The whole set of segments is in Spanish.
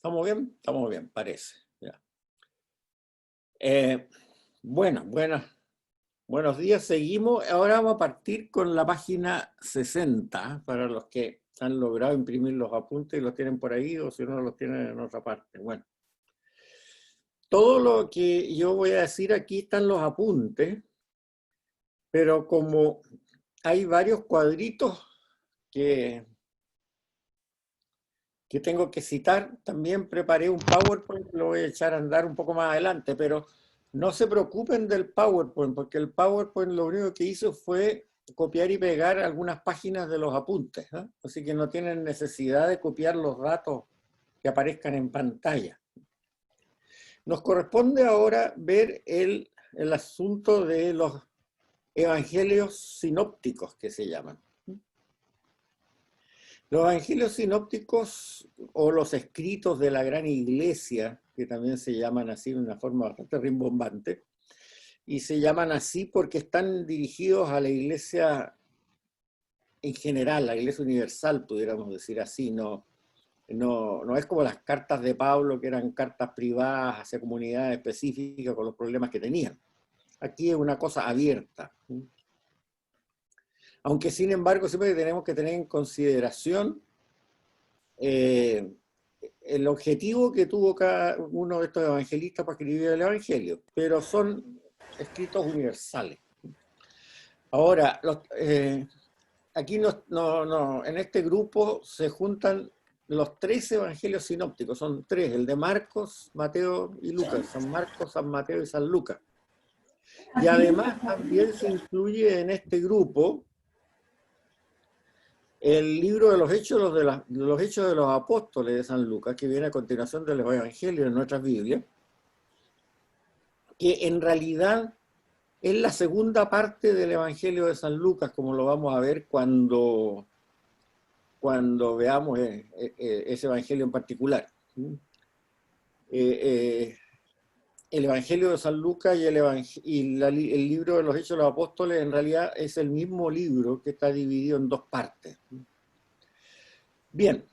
¿Estamos bien? Estamos bien, parece. Ya. Eh, buenos días. Seguimos. Ahora vamos a partir con la página 60 para los que han logrado imprimir los apuntes y los tienen por ahí o si no los tienen en otra parte. Bueno, todo lo que yo voy a decir aquí están los apuntes, pero como hay varios cuadritos que, que tengo que citar, también preparé un PowerPoint, lo voy a echar a andar un poco más adelante, pero no se preocupen del PowerPoint, porque el PowerPoint lo único que hizo fue copiar y pegar algunas páginas de los apuntes, ¿no? Así que no tienen necesidad de copiar los datos que aparezcan en pantalla. Nos corresponde ahora ver el asunto de los evangelios sinópticos, que se llaman. Los evangelios sinópticos o los escritos de la gran iglesia, que también se llaman así de una forma bastante rimbombante, y se llaman así porque están dirigidos a la iglesia en general, la iglesia universal, pudiéramos decir así, no es como las cartas de Pablo, que eran cartas privadas hacia comunidades específicas con los problemas que tenían. Aquí es una cosa abierta. Aunque sin embargo siempre tenemos que tener en consideración el objetivo que tuvo cada uno de estos evangelistas para escribir el evangelio, pero son escritos universales. Ahora, aquí en este grupo se juntan los tres evangelios sinópticos, son tres, el de Marcos, Mateo y Lucas, San Marcos, San Mateo y San Lucas. Y además también se incluye en este grupo el libro de los hechos de los apóstoles de San Lucas, que viene a continuación de los evangelios en nuestras Biblias, que en realidad es la segunda parte del evangelio de San Lucas, como lo vamos a ver cuando veamos ese evangelio en particular. El evangelio de San Lucas y el libro de los hechos de los apóstoles en realidad es el mismo libro que está dividido en dos partes. Bien,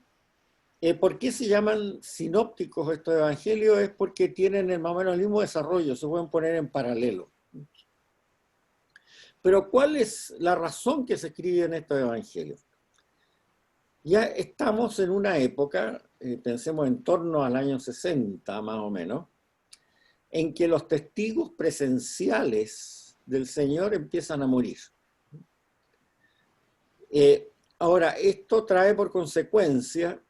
¿por qué se llaman sinópticos estos evangelios? Es porque tienen más o menos el mismo desarrollo, se pueden poner en paralelo. Pero ¿cuál es la razón que se escriben estos evangelios? Ya estamos en una época, pensemos en torno al año 60 más o menos, en que los testigos presenciales del Señor empiezan a morir. Ahora, esto trae por consecuencia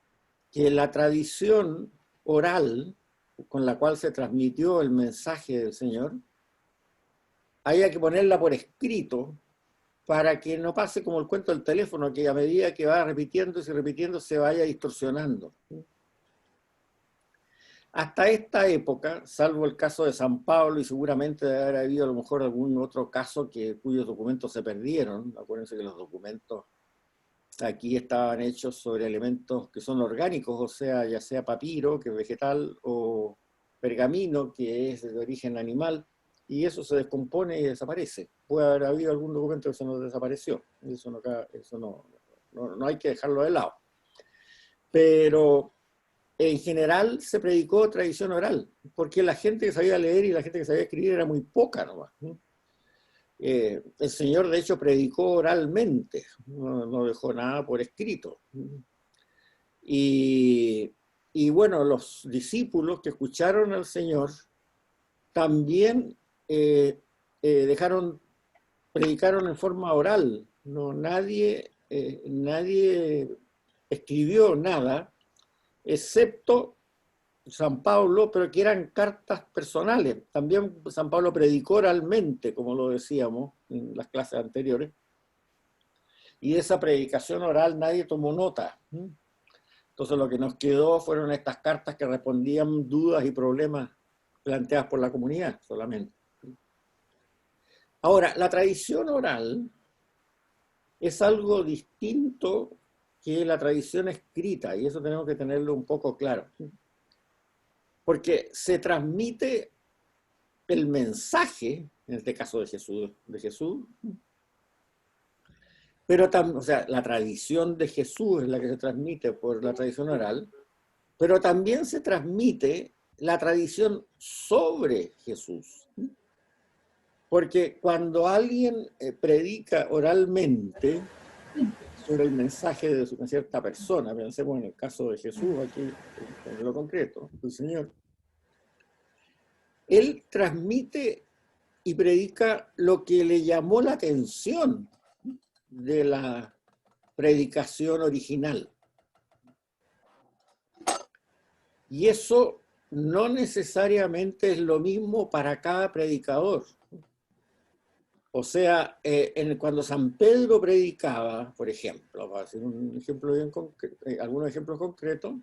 que la tradición oral con la cual se transmitió el mensaje del Señor, haya que ponerla por escrito para que no pase como el cuento del teléfono, que a medida que va repitiéndose y repitiendo se vaya distorsionando. Hasta esta época, salvo el caso de San Pablo, y seguramente debe haber habido a lo mejor algún otro caso cuyos documentos se perdieron, acuérdense que los documentos aquí estaban hechos sobre elementos que son orgánicos, o sea, ya sea papiro, que es vegetal, o pergamino, que es de origen animal, y eso se descompone y desaparece. Puede haber habido algún documento que se nos desapareció, eso no hay que dejarlo de lado. Pero en general se predicó tradición oral, porque la gente que sabía leer y la gente que sabía escribir era muy poca nomás. El Señor de hecho predicó oralmente, no dejó nada por escrito. Y bueno, los discípulos que escucharon al Señor también predicaron en forma oral. Nadie escribió nada, excepto San Pablo, pero que eran cartas personales. También San Pablo predicó oralmente, como lo decíamos en las clases anteriores, y de esa predicación oral nadie tomó nota. Entonces lo que nos quedó fueron estas cartas que respondían dudas y problemas planteadas por la comunidad solamente. Ahora, la tradición oral es algo distinto que la tradición escrita, y eso tenemos que tenerlo un poco claro. Porque se transmite el mensaje, en este caso de Jesús, pero también, o sea, la tradición de Jesús es la que se transmite por la tradición oral, pero también se transmite la tradición sobre Jesús. Porque cuando alguien predica oralmente sobre el mensaje de una cierta persona, pensemos en el caso de Jesús, aquí en lo concreto, el Señor, él transmite y predica lo que le llamó la atención de la predicación original. Y eso no necesariamente es lo mismo para cada predicador. O sea, cuando San Pedro predicaba, por ejemplo, para hacer un ejemplo bien algunos ejemplos concretos,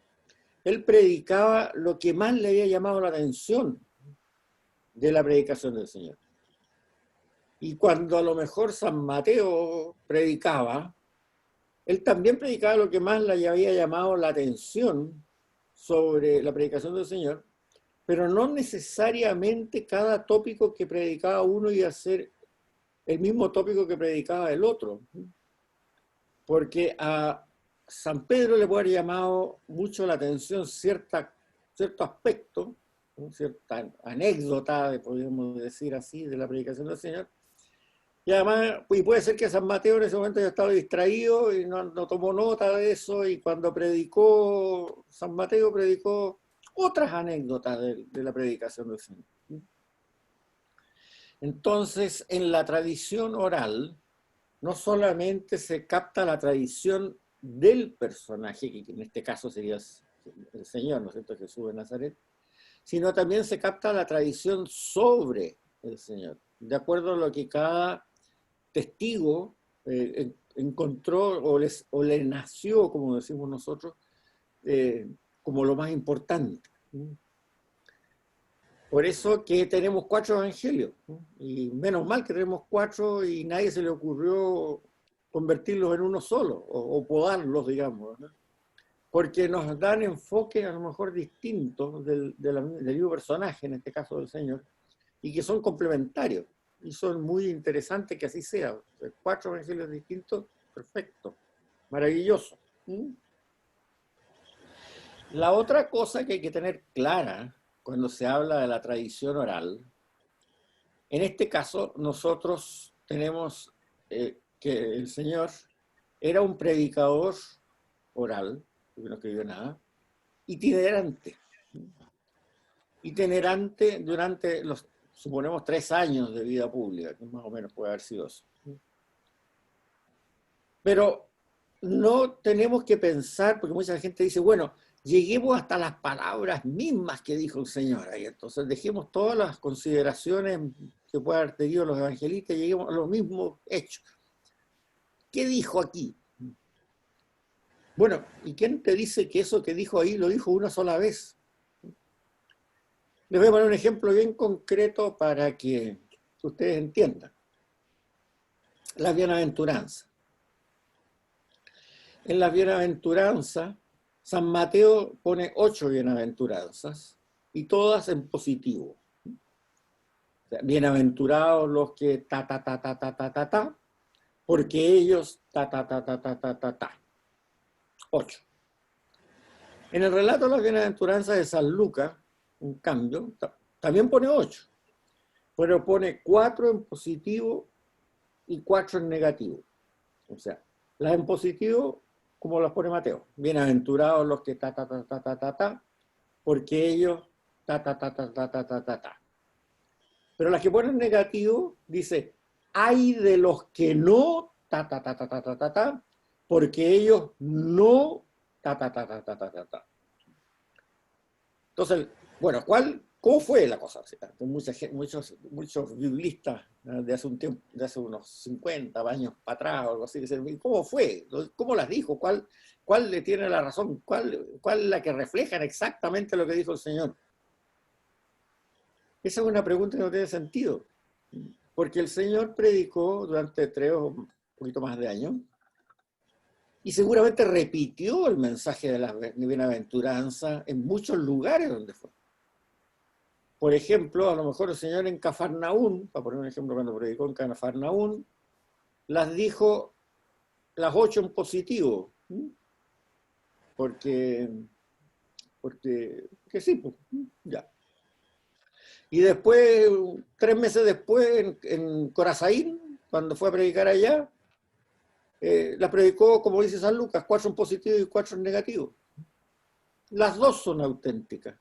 él predicaba lo que más le había llamado la atención de la predicación del Señor. Y cuando a lo mejor San Mateo predicaba, él también predicaba lo que más le había llamado la atención sobre la predicación del Señor, pero no necesariamente cada tópico que predicaba uno iba a ser el mismo tópico que predicaba el otro. Porque a San Pedro le puede haber llamado mucho la atención cierto aspecto, cierta anécdota, podríamos decir así, de la predicación del Señor. Y además, y puede ser que San Mateo en ese momento ya estaba distraído y no tomó nota de eso, y cuando predicó, San Mateo predicó otras anécdotas de la predicación del Señor. Entonces, en la tradición oral, no solamente se capta la tradición del personaje, que en este caso sería el Señor, ¿no es cierto?, Jesús de Nazaret, sino también se capta la tradición sobre el Señor, de acuerdo a lo que cada testigo encontró o le nació, como decimos nosotros, como lo más importante. Por eso que tenemos 4 evangelios, ¿no? Y menos mal que tenemos 4 y nadie se le ocurrió convertirlos en uno solo o podarlos, digamos, ¿no? Porque nos dan enfoques a lo mejor distintos del mismo personaje, en este caso del Señor, y que son complementarios. Y son muy interesantes que así sea. 4 evangelios distintos, perfecto, maravilloso. La otra cosa que hay que tener clara cuando se habla de la tradición oral, en este caso nosotros tenemos que el Señor era un predicador oral, porque no escribió nada, itinerante. Itinerante durante los, suponemos, 3 años de vida pública, que más o menos puede haber sido eso. Pero no tenemos que pensar, porque mucha gente dice, bueno, lleguemos hasta las palabras mismas que dijo el Señor. Y entonces dejemos todas las consideraciones que puedan haber tenido los evangelistas y lleguemos a los mismos hechos. ¿Qué dijo aquí? Bueno, ¿y quién te dice que eso que dijo ahí lo dijo una sola vez? Les voy a poner un ejemplo bien concreto para que ustedes entiendan. Las bienaventuranzas. En las bienaventuranzas, San Mateo pone 8 bienaventuranzas y todas en positivo. O sea, bienaventurados los que porque ellos 8. En el relato de las bienaventuranzas de San Lucas, en cambio, también pone 8, pero pone 4 en positivo y 4 en negativo. O sea, las en positivo, como las pone Mateo, bienaventurados los que porque ellos Pero las que ponen negativo, dice, hay de los que no porque ellos no Entonces, bueno, ¿cómo fue la cosa? Muchos biblistas de hace un tiempo, de hace unos 50 años para atrás o algo así, dicen, ¿cómo fue? ¿Cómo las dijo? ¿Cuál le tiene la razón? ¿Cuál es la que reflejan exactamente lo que dijo el Señor? Esa es una pregunta que no tiene sentido, porque el Señor predicó durante 3 o un poquito más de años y seguramente repitió el mensaje de la bienaventuranza en muchos lugares donde fue. Por ejemplo, a lo mejor el Señor en Cafarnaún, para poner un ejemplo, cuando predicó en Cafarnaún, las dijo las 8 en positivo, porque porque sí, pues, ya. Y después, 3 meses después, en Corazaín, cuando fue a predicar allá, la predicó, como dice San Lucas, 4 son positivos y 4 son negativos. Las dos son auténticas,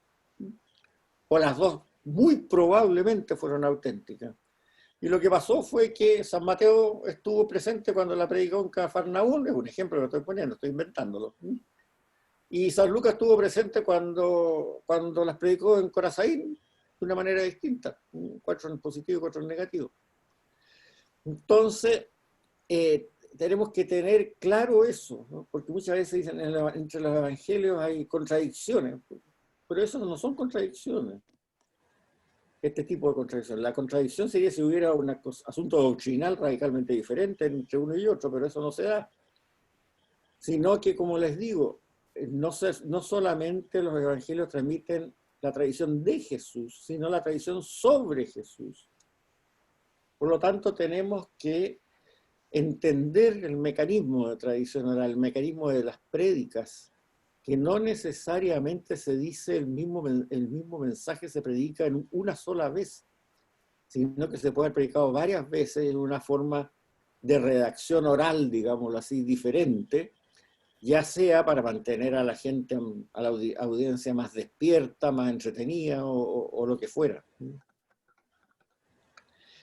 o las dos muy probablemente fueron auténticas. Y lo que pasó fue que San Mateo estuvo presente cuando la predicó en Cafarnaún, es un ejemplo que lo estoy poniendo, estoy inventándolo. Y San Lucas estuvo presente cuando las predicó en Corazaín de una manera distinta, 4 en positivo y 4 en negativo. Entonces, tenemos que tener claro eso, ¿no? Porque muchas veces dicen entre los evangelios hay contradicciones, pero eso no son contradicciones, este tipo de contradicción. La contradicción sería si hubiera un asunto doctrinal radicalmente diferente entre uno y otro, pero eso no se da. Sino que, como les digo, no solamente los evangelios transmiten la tradición de Jesús, sino la tradición sobre Jesús. Por lo tanto, tenemos que entender el mecanismo de tradición oral, el mecanismo de las prédicas, que no necesariamente se dice el mismo mensaje, se predica en una sola vez, sino que se puede haber predicado varias veces en una forma de redacción oral, digámoslo así, diferente, ya sea para mantener a la gente, a la audiencia más despierta, más entretenida o lo que fuera.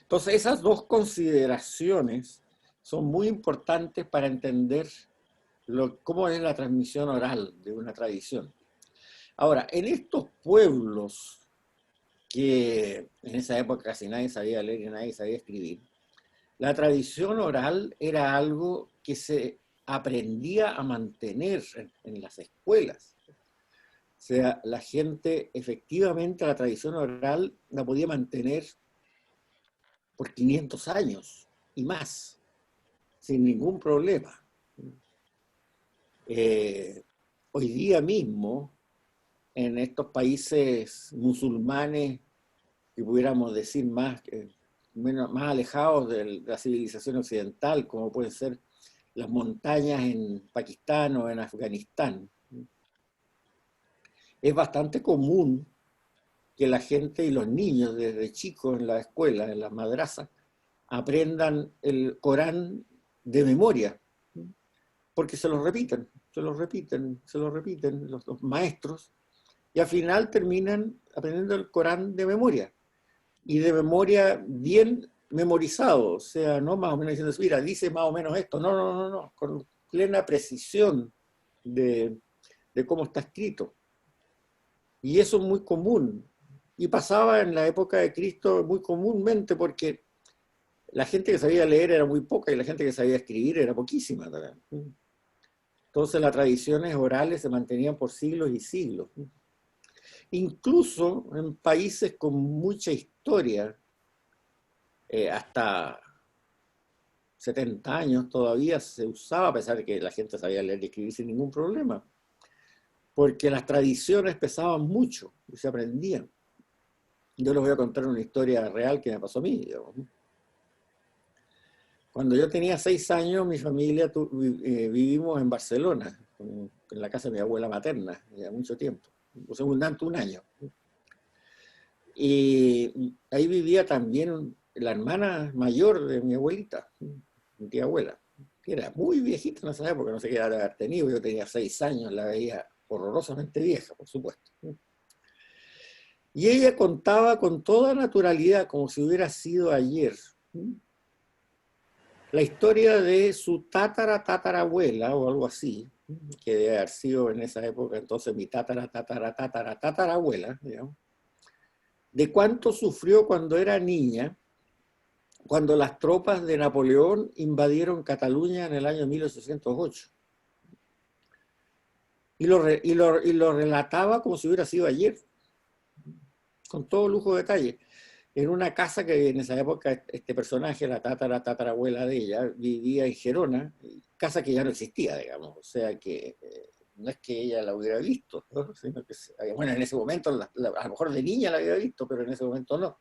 Entonces, esas dos consideraciones son muy importantes para entender cómo es la transmisión oral de una tradición. Ahora, en estos pueblos que en esa época casi nadie sabía leer y nadie sabía escribir, la tradición oral era algo que se aprendía a mantener en las escuelas. O sea, la gente efectivamente la tradición oral la podía mantener por 500 años y más, sin ningún problema. Hoy día mismo, en estos países musulmanes, que pudiéramos decir más alejados de la civilización occidental, como pueden ser las montañas en Pakistán o en Afganistán, es bastante común que la gente y los niños desde chicos en la escuela, en las madrasas, aprendan el Corán de memoria, porque se lo repiten los maestros, y al final terminan aprendiendo el Corán de memoria, y de memoria bien memorizado, o sea, no más o menos diciendo, mira, dice más o menos esto, no, con plena precisión de cómo está escrito. Y eso es muy común, y pasaba en la época de Cristo muy comúnmente, porque la gente que sabía leer era muy poca y la gente que sabía escribir era poquísima también. Entonces las tradiciones orales se mantenían por siglos y siglos. Incluso en países con mucha historia, hasta 70 años todavía se usaba, a pesar de que la gente sabía leer y escribir sin ningún problema, porque las tradiciones pesaban mucho y se aprendían. Yo les voy a contar una historia real que me pasó a mí, digamos. Cuando yo tenía 6 años, mi familia vivimos en Barcelona, en la casa de mi abuela materna, ya mucho tiempo, o sea, un año. Y ahí vivía también la hermana mayor de mi abuelita, mi tía abuela, que era muy viejita en esa época, no sé qué edad haber tenido, yo tenía 6 años, la veía horrorosamente vieja, por supuesto. Y ella contaba con toda naturalidad, como si hubiera sido ayer, la historia de su tatarabuela o algo así, que debe haber sido en esa época entonces mi tatarabuela, digamos, de cuánto sufrió cuando era niña, cuando las tropas de Napoleón invadieron Cataluña en el año 1808. Y lo relataba como si hubiera sido ayer, con todo lujo de detalle. En una casa que en esa época este personaje, la tatarabuela de ella, vivía en Gerona, casa que ya no existía, digamos, o sea que no es que ella la hubiera visto, ¿no? Sino que, bueno, en ese momento, a lo mejor de niña la había visto, pero en ese momento no.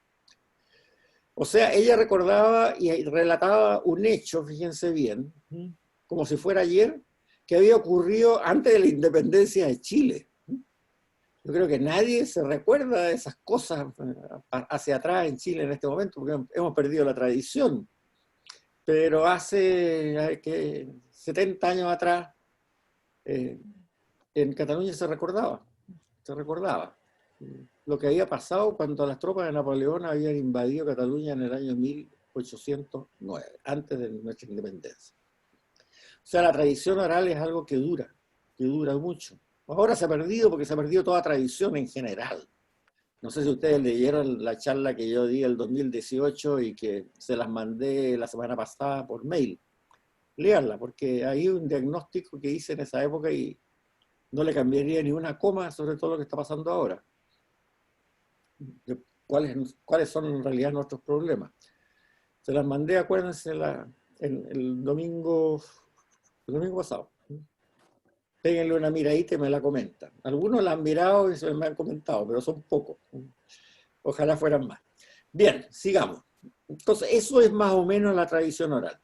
O sea, ella recordaba y relataba un hecho, fíjense bien, como si fuera ayer, que había ocurrido antes de la independencia de Chile. Yo creo que nadie se recuerda de esas cosas hacia atrás en Chile en este momento, porque hemos perdido la tradición. Pero hace que 70 años atrás, en Cataluña se recordaba lo que había pasado cuando las tropas de Napoleón habían invadido Cataluña en el año 1809, antes de nuestra independencia. O sea, la tradición oral es algo que dura mucho. Ahora se ha perdido porque se ha perdido toda tradición en general. No sé si ustedes leyeron la charla que yo di el 2018 y que se las mandé la semana pasada por mail. Léanla, porque hay un diagnóstico que hice en esa época y no le cambiaría ni una coma sobre todo lo que está pasando ahora. ¿Cuáles son en realidad nuestros problemas? Se las mandé, acuérdense, el domingo pasado. Péguenle una miradita y me la comentan. Algunos la han mirado y se me han comentado, pero son pocos. Ojalá fueran más. Bien, sigamos. Entonces, eso es más o menos la tradición oral.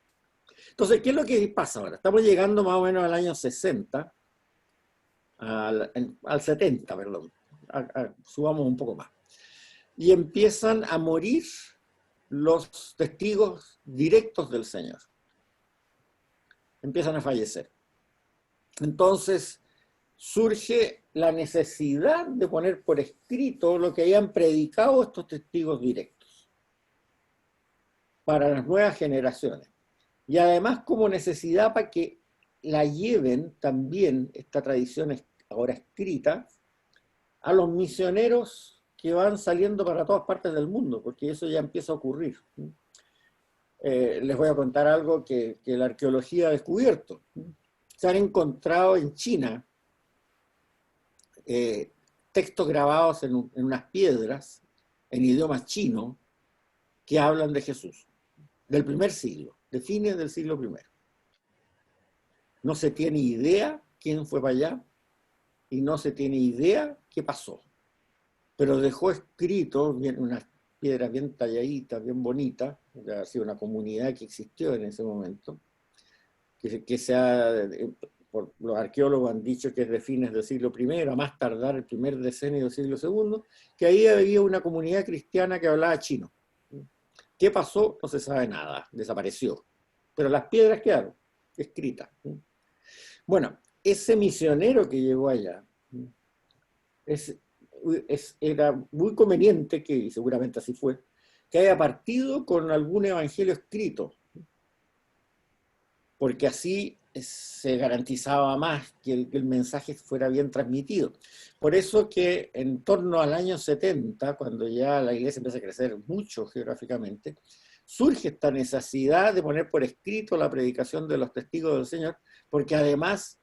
Entonces, ¿qué es lo que pasa ahora? Estamos llegando más o menos al año 60, al 70, perdón. Subamos un poco más. Y empiezan a morir los testigos directos del Señor. Empiezan a fallecer. Entonces, surge la necesidad de poner por escrito lo que hayan predicado estos testigos directos para las nuevas generaciones. Y además como necesidad para que la lleven también, esta tradición ahora escrita, a los misioneros que van saliendo para todas partes del mundo, porque eso ya empieza a ocurrir. Les voy a contar algo que la arqueología ha descubierto. Se han encontrado en China textos grabados en unas piedras, en idioma chino, que hablan de Jesús, del primer siglo, de fines del siglo I. No se tiene idea quién fue para allá y no se tiene idea qué pasó. Pero dejó escrito unas piedras bien talladitas, bien bonitas, ha sido una comunidad que existió en ese momento, los arqueólogos han dicho que es de fines del siglo I, a más tardar el primer decenio del siglo II, que ahí había una comunidad cristiana que hablaba chino. ¿Qué pasó? No se sabe nada, desapareció. Pero las piedras quedaron escritas. Bueno, ese misionero que llegó allá, era muy conveniente, y seguramente así fue, que haya partido con algún evangelio escrito, porque así se garantizaba más que el mensaje fuera bien transmitido. Por eso que en torno al año 70, cuando ya la iglesia empieza a crecer mucho geográficamente, surge esta necesidad de poner por escrito la predicación de los testigos del Señor, porque además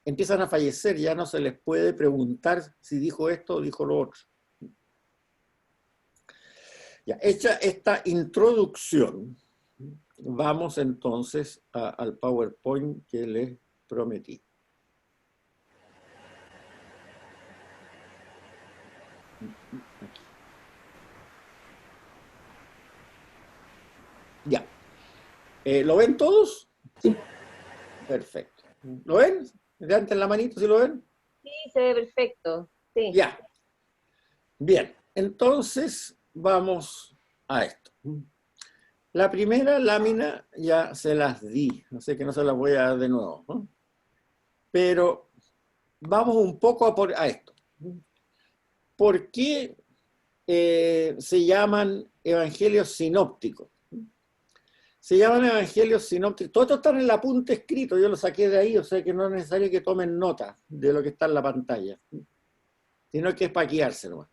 empiezan a fallecer, ya no se les puede preguntar si dijo esto o dijo lo otro. Ya, hecha esta introducción, vamos entonces al PowerPoint que les prometí. Aquí. Ya. ¿Lo ven todos? Sí. Perfecto. ¿Lo ven? Levanten la manito si lo ven. Sí, se ve perfecto. Sí. Ya. Bien, entonces vamos a esto. La primera lámina ya se las di, así que no se las voy a dar de nuevo, ¿no? Pero vamos un poco a esto. ¿Por qué se llaman evangelios sinópticos? Se llaman evangelios sinópticos. Todo esto está en el apunte escrito, yo lo saqué de ahí, o sea que no es necesario que tomen nota de lo que está en la pantalla, sino que es para guiarse nomás.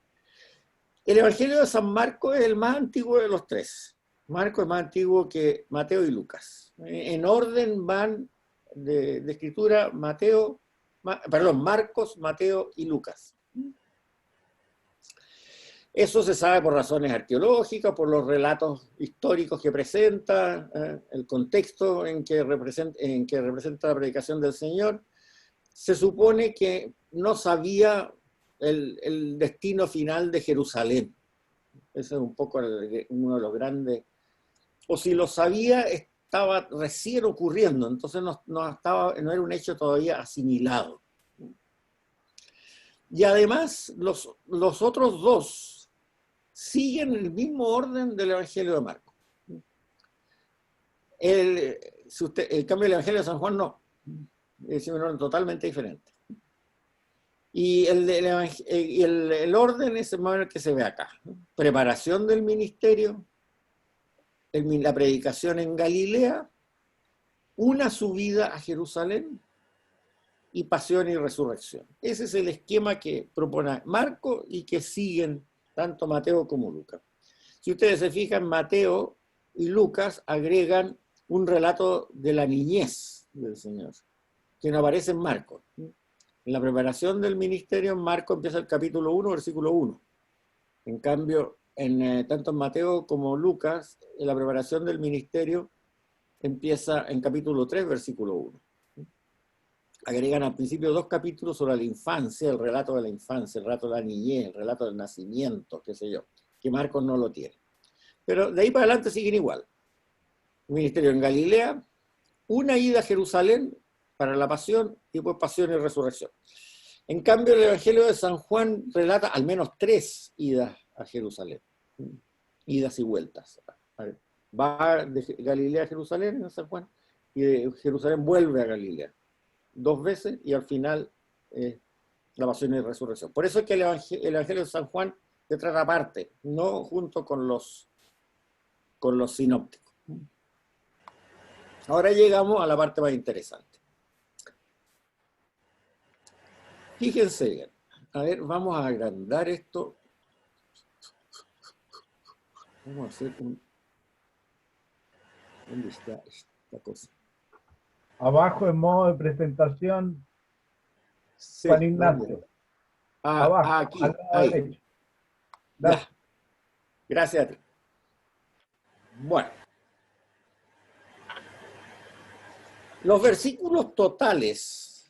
El evangelio de San Marcos es el más antiguo de los tres. Marcos es más antiguo que Mateo y Lucas. En orden van de escritura Marcos, Mateo y Lucas. Eso se sabe por razones arqueológicas, por los relatos históricos que presenta, el contexto en que representa la predicación del Señor. Se supone que no sabía el destino final de Jerusalén. Ese es un poco uno de los grandes. O si lo sabía, estaba recién ocurriendo, entonces no era un hecho todavía asimilado. Y además, los otros dos siguen el mismo orden del Evangelio de Marcos. En cambio, el Evangelio de San Juan no. Es un orden totalmente diferente. Y el orden es más o menos el que se ve acá, ¿no? Preparación del ministerio, la predicación en Galilea, una subida a Jerusalén y pasión y resurrección. Ese es el esquema que propone Marco y que siguen tanto Mateo como Lucas. Si ustedes se fijan, Mateo y Lucas agregan un relato de la niñez del Señor, que no aparece en Marcos. En la preparación del ministerio, en Marcos empieza el capítulo 1, versículo 1. En cambio, tanto en Mateo como Lucas, en la preparación del ministerio empieza en capítulo 3, versículo 1. Agregan al principio 2 capítulos sobre la infancia, el relato de la infancia, el relato de la niñez, el relato del nacimiento, qué sé yo, que Marcos no lo tiene. Pero de ahí para adelante siguen igual. Ministerio en Galilea, una ida a Jerusalén para la pasión y después pasión y resurrección. En cambio, el Evangelio de San Juan relata al menos 3 idas a Jerusalén, idas y vueltas. Va de Galilea a Jerusalén en San Juan y de Jerusalén vuelve a Galilea 2 veces y al final la pasión y resurrección. Por eso es que el Evangelio de San Juan se trata aparte, no junto con los sinópticos. Ahora llegamos a la parte más interesante. Fíjense bien. A ver, vamos a agrandar esto. Vamos a hacer un... ¿Dónde está esta cosa? Abajo en modo de presentación, Sí, Juan Ignacio. Abajo, aquí, al lado ahí. derecho. Ya. Gracias a ti. Bueno. Los versículos totales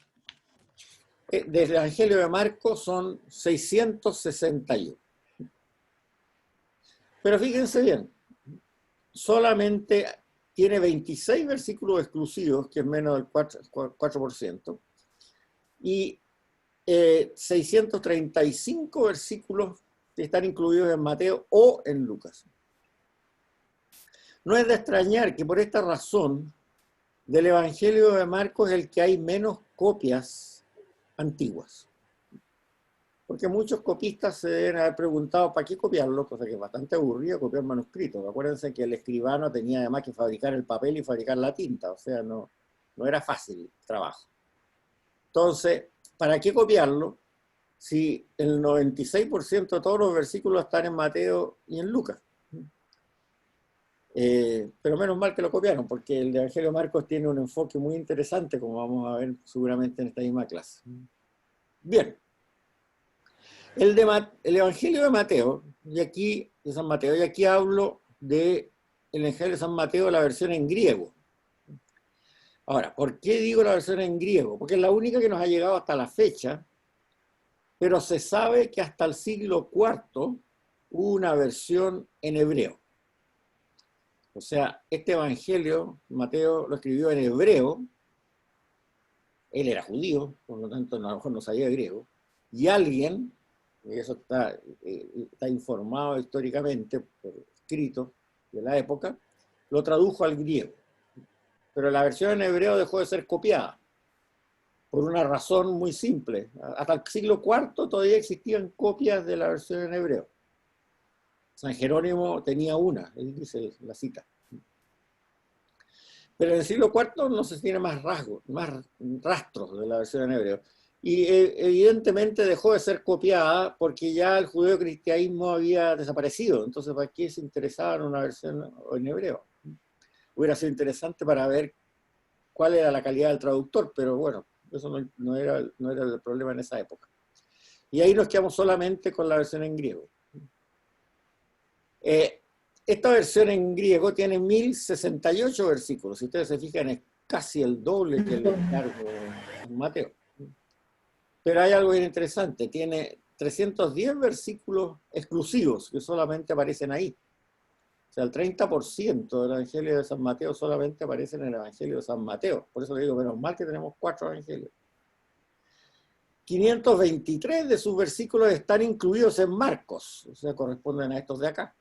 del Evangelio de Marcos son 661. Pero fíjense bien, solamente tiene 26 versículos exclusivos, que es menos del 4%, y 635 versículos que están incluidos en Mateo o en Lucas. No es de extrañar que por esta razón del Evangelio de Marcos es el que hay menos copias antiguas. Porque muchos copistas se deben haber preguntado ¿para qué copiarlo? Cosa que es bastante aburrido copiar manuscritos. Acuérdense que el escribano tenía además que fabricar el papel y fabricar la tinta, o sea, no era fácil el trabajo. Entonces, ¿para qué copiarlo si el 96% de todos los versículos están en Mateo y en Lucas? Pero menos mal que lo copiaron, porque el Evangelio de Marcos tiene un enfoque muy interesante, como vamos a ver seguramente en esta misma clase. Bien. El Evangelio de Mateo, de San Mateo, y aquí hablo del Evangelio de San Mateo, la versión en griego. Ahora, ¿por qué digo la versión en griego? Porque es la única que nos ha llegado hasta la fecha, pero se sabe que hasta el siglo IV hubo una versión en hebreo. O sea, este Evangelio, Mateo lo escribió en hebreo, él era judío, por lo tanto a lo mejor no sabía griego, y alguien, y eso está informado históricamente por escrito de la época, lo tradujo al griego. Pero la versión en hebreo dejó de ser copiada, por una razón muy simple. Hasta el siglo IV todavía existían copias de la versión en hebreo. San Jerónimo tenía una, él dice la cita. Pero en el siglo IV no se tiene más rastros de la versión en hebreo. Y evidentemente dejó de ser copiada porque ya el judeocristianismo había desaparecido. Entonces, ¿para qué se interesaba en una versión en hebreo? Hubiera sido interesante para ver cuál era la calidad del traductor, pero bueno, eso no era el problema en esa época. Y ahí nos quedamos solamente con la versión en griego. Esta versión en griego tiene 1068 versículos. Si ustedes se fijan, es casi el doble que el encargo en Mateo. Pero hay algo bien interesante. Tiene 310 versículos exclusivos que solamente aparecen ahí. O sea, el 30% del Evangelio de San Mateo solamente aparece en el Evangelio de San Mateo. Por eso le digo, menos mal que tenemos 4 evangelios. 523 de sus versículos están incluidos en Marcos, o sea, corresponden a estos de acá.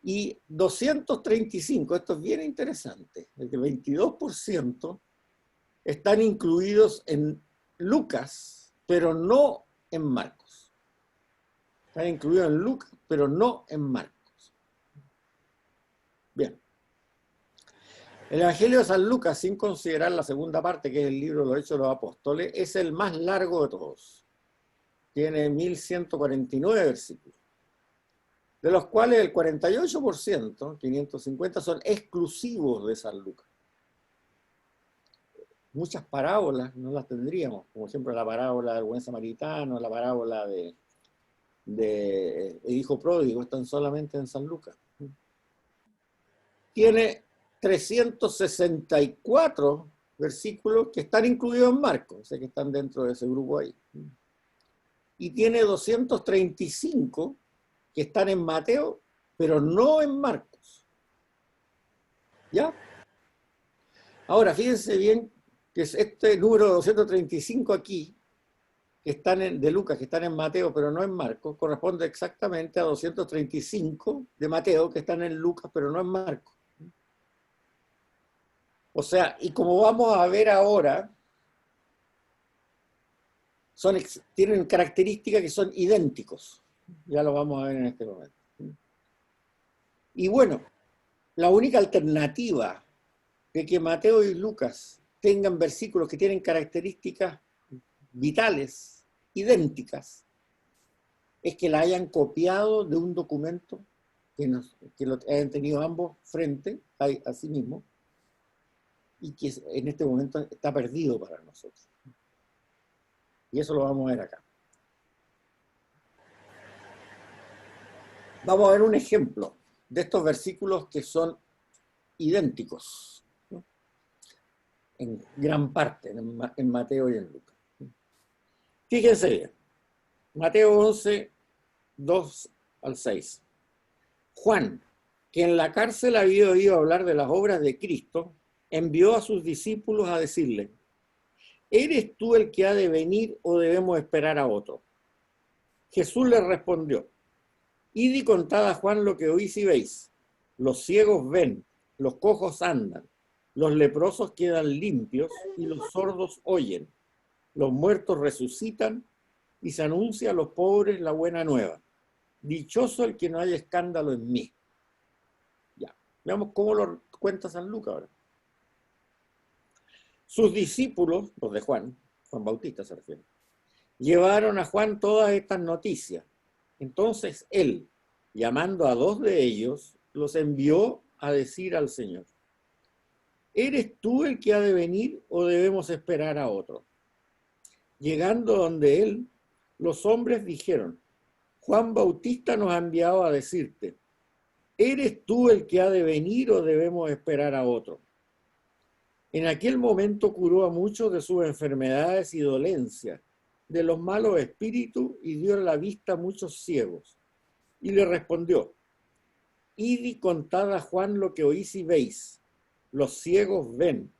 Y 235, esto es bien interesante, el 22% están incluidos en Lucas, pero no en Marcos. Están incluidos en Lucas, pero no en Marcos. Bien. El Evangelio de San Lucas, sin considerar la segunda parte, que es el libro de los Hechos de los Apóstoles, es el más largo de todos. Tiene 1149 versículos, de los cuales el 48%, 550, son exclusivos de San Lucas. Muchas parábolas no las tendríamos, como por ejemplo la parábola del buen samaritano, la parábola de el hijo pródigo, están solamente en San Lucas. Tiene 364 versículos que están incluidos en Marcos, o sea que están dentro de ese grupo ahí. Y tiene 235 que están en Mateo, pero no en Marcos. ¿Ya? Ahora, fíjense bien que este número 235 aquí, que están de Lucas, que están en Mateo, pero no en Marcos, corresponde exactamente a 235 de Mateo, que están en Lucas, pero no en Marcos. O sea, y como vamos a ver ahora, tienen características que son idénticos. Ya lo vamos a ver en este momento. Y bueno, la única alternativa de que Mateo y Lucas tengan versículos que tienen características vitales, idénticas, es que la hayan copiado de un documento que lo hayan tenido ambos frente a sí mismo, y que en este momento está perdido para nosotros. Y eso lo vamos a ver acá. Vamos a ver un ejemplo de estos versículos que son idénticos, ¿no? En gran parte, en Mateo y en Lucas. Fíjense bien, Mateo 11, 2 al 6. Juan, que en la cárcel había oído hablar de las obras de Cristo, envió a sus discípulos a decirle: ¿eres tú el que ha de venir o debemos esperar a otro? Jesús les respondió: id y contad a Juan lo que oís y veis. Los ciegos ven, los cojos andan, los leprosos quedan limpios y los sordos oyen. Los muertos resucitan y se anuncia a los pobres la buena nueva. Dichoso el que no haya escándalo en mí. Ya, veamos cómo lo cuenta San Lucas ahora. Sus discípulos, los de Juan Bautista se refiere, llevaron a Juan todas estas noticias. Entonces él, llamando a 2 de ellos, los envió a decir al Señor: ¿eres tú el que ha de venir o debemos esperar a otro? Llegando donde él, los hombres dijeron: Juan Bautista nos ha enviado a decirte: ¿eres tú el que ha de venir o debemos esperar a otro? En aquel momento curó a muchos de sus enfermedades y dolencias, de los malos espíritus, y dio la vista a muchos ciegos. Y le respondió: id y contad a Juan lo que oís y veis. Los ciegos ven,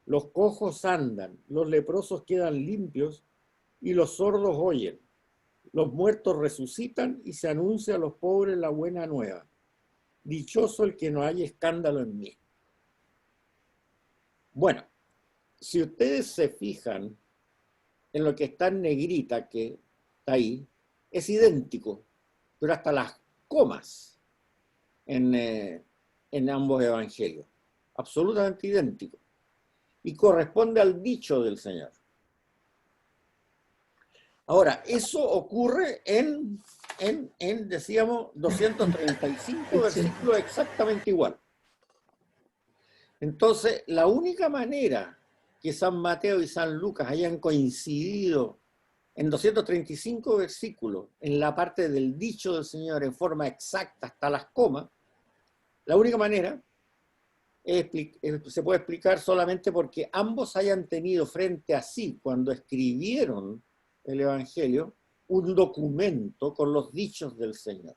los cojos andan, los leprosos quedan limpios y los sordos oyen. Los muertos resucitan y se anuncia a los pobres la buena nueva. Dichoso el que no haya escándalo en mí. Bueno, si ustedes se fijan en lo que está en negrita, que está ahí, es idéntico, pero hasta las comas en ambos evangelios. Absolutamente idéntico. Y corresponde al dicho del Señor. Ahora, eso ocurre decíamos, 235 versículos exactamente igual. Entonces, la única manera que San Mateo y San Lucas hayan coincidido en 235 versículos, en la parte del dicho del Señor en forma exacta hasta las comas, la única manera se puede explicar solamente porque ambos hayan tenido frente a sí, cuando escribieron el Evangelio, un documento con los dichos del Señor.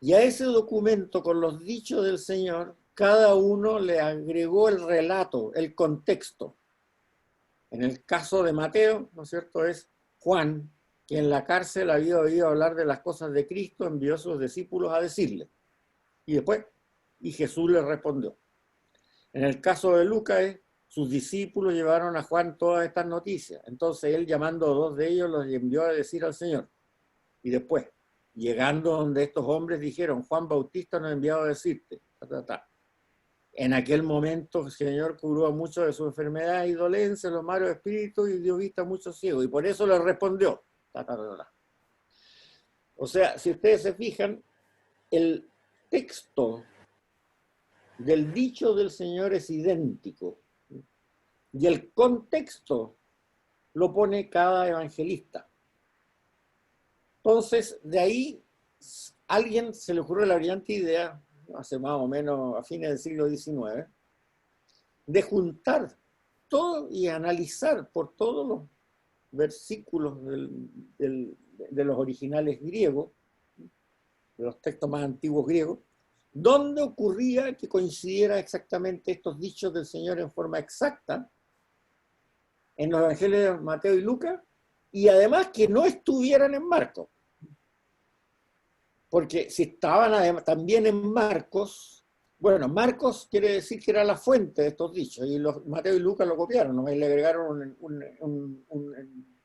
Y a ese documento con los dichos del Señor, cada uno le agregó el relato, el contexto. En el caso de Mateo, ¿no es cierto?, es Juan, que en la cárcel había oído hablar de las cosas de Cristo, envió a sus discípulos a decirle. Y después, y Jesús le respondió. En el caso de Lucas, sus discípulos llevaron a Juan todas estas noticias. Entonces él, llamando a dos de ellos, los envió a decir al Señor. Y después, llegando donde estos hombres dijeron, Juan Bautista nos ha enviado a decirte. En aquel momento el Señor curó a muchos de su enfermedad y dolencias, los malos espíritus, y dio vista a muchos ciegos. Y por eso les respondió. O sea, si ustedes se fijan, el texto del dicho del Señor es idéntico. Y el contexto lo pone cada evangelista. Entonces, de ahí, a alguien se le ocurrió la brillante idea, hace más o menos a fines del siglo XIX, de juntar todo y analizar por todos los versículos de los originales griegos, de los textos más antiguos griegos, donde ocurría que coincidiera exactamente estos dichos del Señor en forma exacta en los evangelios de Mateo y Lucas, y además que no estuvieran en Marcos. Porque si estaban también en Marcos, bueno, Marcos quiere decir que era la fuente de estos dichos, y Mateo y Lucas lo copiaron, ¿no? Y le agregaron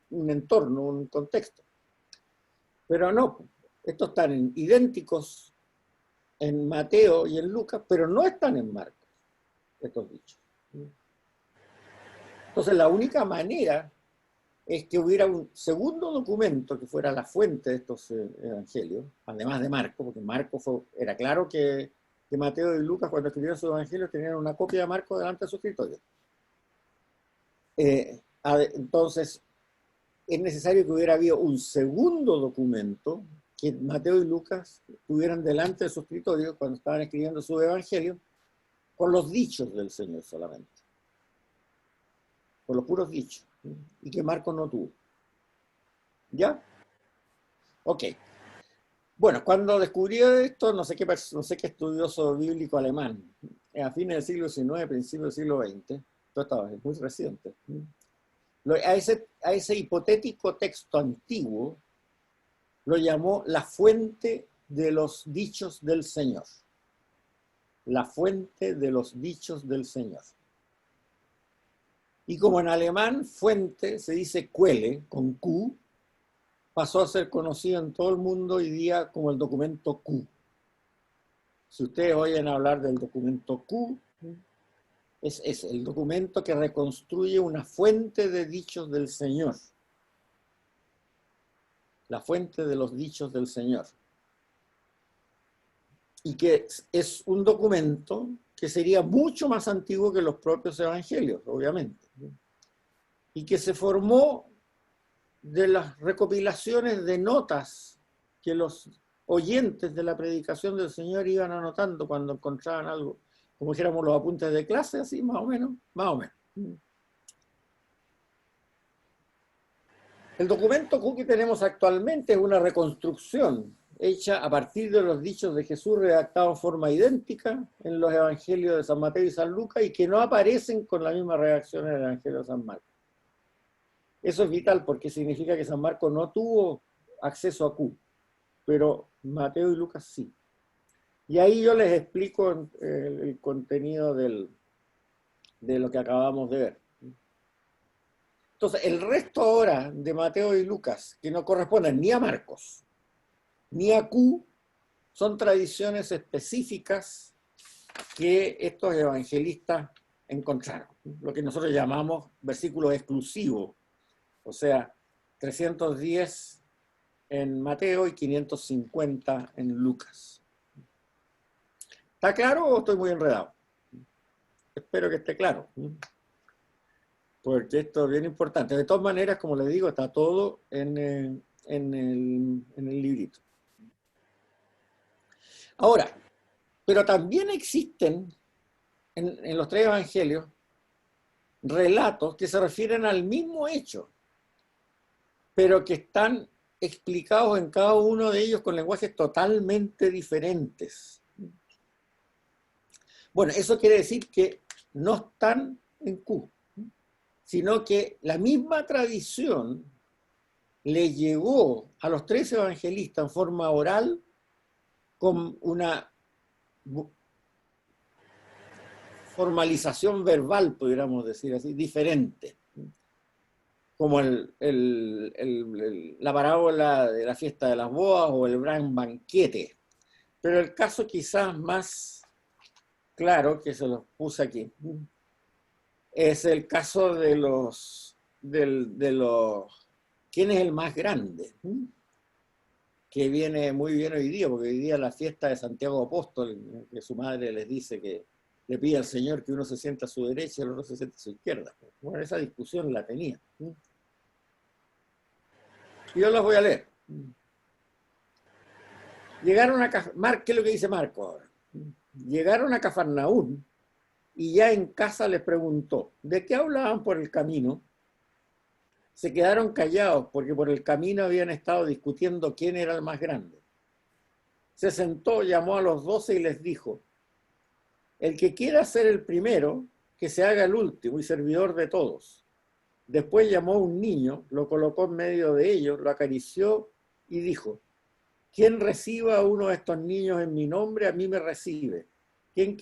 un entorno, un contexto. Pero no, estos están idénticos en Mateo y en Lucas, pero no están en Marcos, estos dichos. Entonces la única manera es que hubiera un segundo documento que fuera la fuente de estos evangelios, además de Marcos, porque Marcos era claro que Mateo y Lucas, cuando escribieron sus evangelios, tenían una copia de Marcos delante de su escritorio. Entonces, es necesario que hubiera habido un segundo documento que Mateo y Lucas tuvieran delante de su escritorio cuando estaban escribiendo su evangelio, con los dichos del Señor solamente. Con los puros dichos. Y que Marcos no tuvo. ¿Ya? Ok. Bueno, cuando descubrió esto, no sé qué estudioso bíblico alemán, a fines del siglo XIX, principios del siglo XX, todo estaba muy reciente, a ese hipotético texto antiguo lo llamó la fuente de los dichos del Señor. La fuente de los dichos del Señor. Y como en alemán fuente se dice Quelle, con Q, pasó a ser conocido en todo el mundo hoy día como el documento Q. Si ustedes oyen hablar del documento Q, es el documento que reconstruye una fuente de dichos del Señor. La fuente de los dichos del Señor. Y que es un documento que sería mucho más antiguo que los propios evangelios, obviamente. Y que se formó de las recopilaciones de notas que los oyentes de la predicación del Señor iban anotando cuando encontraban algo, como dijéramos los apuntes de clase, así más o menos, más o menos. El documento Q que tenemos actualmente es una reconstrucción hecha a partir de los dichos de Jesús redactados en forma idéntica en los evangelios de San Mateo y San Lucas y que no aparecen con la misma redacción en el evangelio de San Marcos. Eso es vital porque significa que San Marcos no tuvo acceso a Q, pero Mateo y Lucas sí. Y ahí yo les explico el contenido de lo que acabamos de ver. Entonces, el resto ahora de Mateo y Lucas, que no corresponden ni a Marcos, ni a Q, son tradiciones específicas que estos evangelistas encontraron. Lo que nosotros llamamos versículos exclusivos. O sea, 310 en Mateo y 550 en Lucas. ¿Está claro o estoy muy enredado? Espero que esté claro. Porque esto es bien importante. De todas maneras, como les digo, está todo en el librito. Ahora, pero también existen en los tres evangelios relatos que se refieren al mismo hecho, pero que están explicados en cada uno de ellos con lenguajes totalmente diferentes. Bueno, eso quiere decir que no están en Q, sino que la misma tradición le llegó a los 13 evangelistas en forma oral con una formalización verbal, podríamos decir así, diferente. Como la parábola de la fiesta de las bodas o el gran banquete. Pero el caso quizás más claro, que se los puse aquí, es el caso de ¿quién es el más grande? Que viene muy bien hoy día, porque hoy día la fiesta de Santiago Apóstol, que su madre les dice que le pide al Señor que uno se sienta a su derecha y el otro se sienta a su izquierda. Bueno, esa discusión la tenía. Y yo las voy a leer. Llegaron a ¿qué es lo que dice Marco ahora? Llegaron a Cafarnaún y ya en casa les preguntó, ¿de qué hablaban por el camino? Se quedaron callados porque por el camino habían estado discutiendo quién era el más grande. Se sentó, llamó a los 12 y les dijo, el que quiera ser el primero, que se haga el último y servidor de todos. Después llamó a un niño, lo colocó en medio de ellos, lo acarició y dijo, quien reciba a uno de estos niños en mi nombre, a mí me recibe. Quien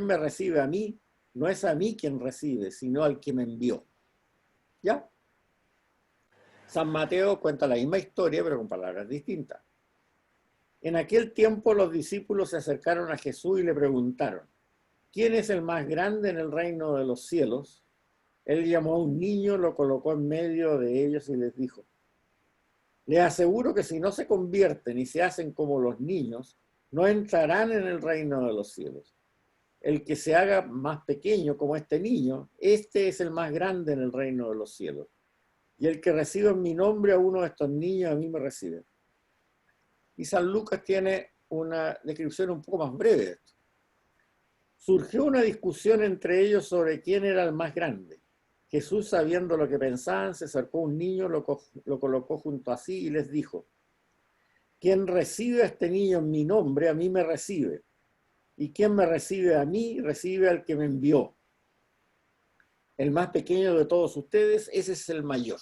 me recibe a mí, no es a mí quien recibe, sino al que me envió. ¿Ya? San Mateo cuenta la misma historia, pero con palabras distintas. En aquel tiempo los discípulos se acercaron a Jesús y le preguntaron, ¿quién es el más grande en el reino de los cielos? Él llamó a un niño, lo colocó en medio de ellos y les dijo, les aseguro que si no se convierten y se hacen como los niños, no entrarán en el reino de los cielos. El que se haga más pequeño como este niño, este es el más grande en el reino de los cielos. Y el que recibe en mi nombre a uno de estos niños, a mí me recibe. Y San Lucas tiene una descripción un poco más breve de esto. Surgió una discusión entre ellos sobre quién era el más grande. Jesús, sabiendo lo que pensaban, se acercó a un niño, lo colocó junto a sí y les dijo, quien recibe a este niño en mi nombre, a mí me recibe. Y quien me recibe a mí, recibe al que me envió. El más pequeño de todos ustedes, ese es el mayor.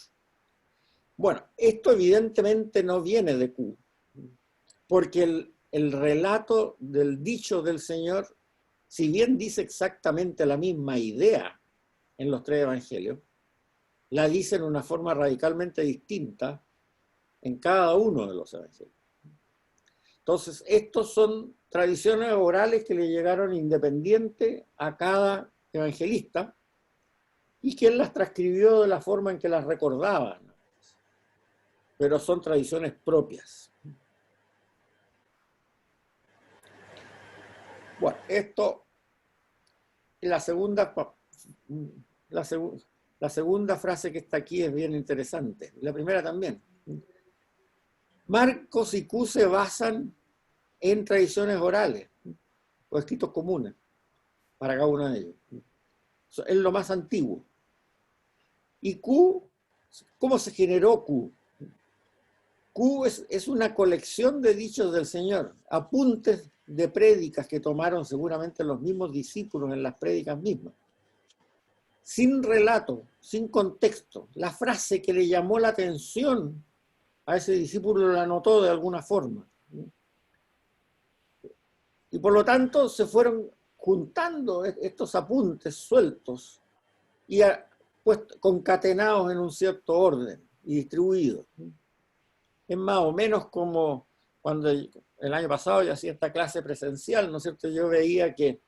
Bueno, esto evidentemente no viene de Q, porque el relato del dicho del Señor, si bien dice exactamente la misma idea en los 3 evangelios, la dice en una forma radicalmente distinta en cada uno de los evangelios. Entonces, estos son tradiciones orales que le llegaron independiente a cada evangelista y quien las transcribió de la forma en que las recordaban, pero son tradiciones propias. Bueno, esto, la segunda frase que está aquí es bien interesante, la primera también. Marcos y Q se basan en tradiciones orales o escritos comunes para cada uno de ellos. Es lo más antiguo. Y Q, ¿cómo se generó Q? Q es una colección de dichos del Señor, apuntes de prédicas que tomaron seguramente los mismos discípulos en las prédicas mismas. Sin relato, sin contexto, la frase que le llamó la atención a ese discípulo la anotó de alguna forma. Y por lo tanto se fueron juntando estos apuntes sueltos y pues, concatenados en un cierto orden y distribuidos. Es más o menos como cuando el año pasado yo hacía esta clase presencial, ¿no es cierto? Yo veía que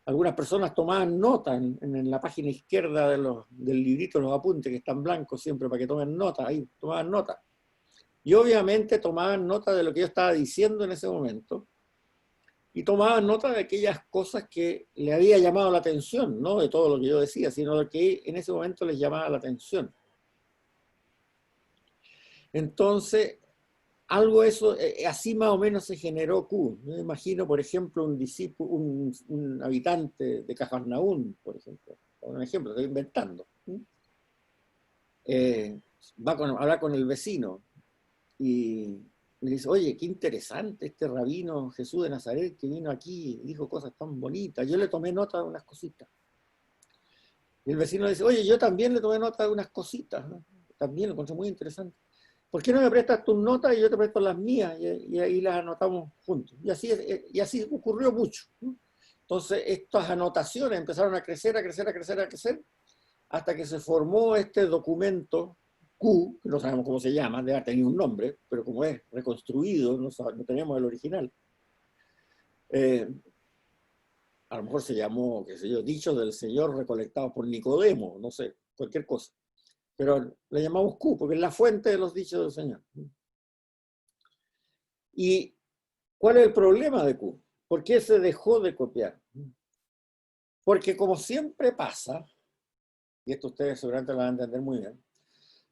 algunas personas tomaban nota en la página izquierda del librito, los apuntes que están blancos siempre para que tomen nota, ahí tomaban nota. Y obviamente tomaban nota de lo que yo estaba diciendo en ese momento y tomaban nota de aquellas cosas que le había llamado la atención, no de todo lo que yo decía, sino de lo que en ese momento les llamaba la atención. Entonces, algo eso, así más o menos se generó Q. Me imagino, por ejemplo, un habitante de Cafarnaún, por ejemplo, un ejemplo, estoy inventando. Va a hablar con el vecino y le dice, oye, qué interesante este rabino Jesús de Nazaret que vino aquí y dijo cosas tan bonitas. Yo le tomé nota de unas cositas. Y el vecino le dice, oye, yo también le tomé nota de unas cositas, ¿no? También lo encontré muy interesante. ¿Por qué no me prestas tus notas y yo te presto las mías? Y ahí las anotamos juntos. Y así ocurrió mucho, ¿no? Entonces, estas anotaciones empezaron a crecer, a crecer, a crecer, a crecer, hasta que se formó este documento Q, que no sabemos cómo se llama, debe haber tenido un nombre, pero como es reconstruido, no tenemos el original. A lo mejor se llamó, qué sé yo, dichos del Señor recolectados por Nicodemo, no sé, cualquier cosa. Pero le llamamos Q, porque es la fuente de los dichos del Señor. ¿Y cuál es el problema de Q? ¿Por qué se dejó de copiar? Porque como siempre pasa, y esto ustedes seguramente lo van a entender muy bien,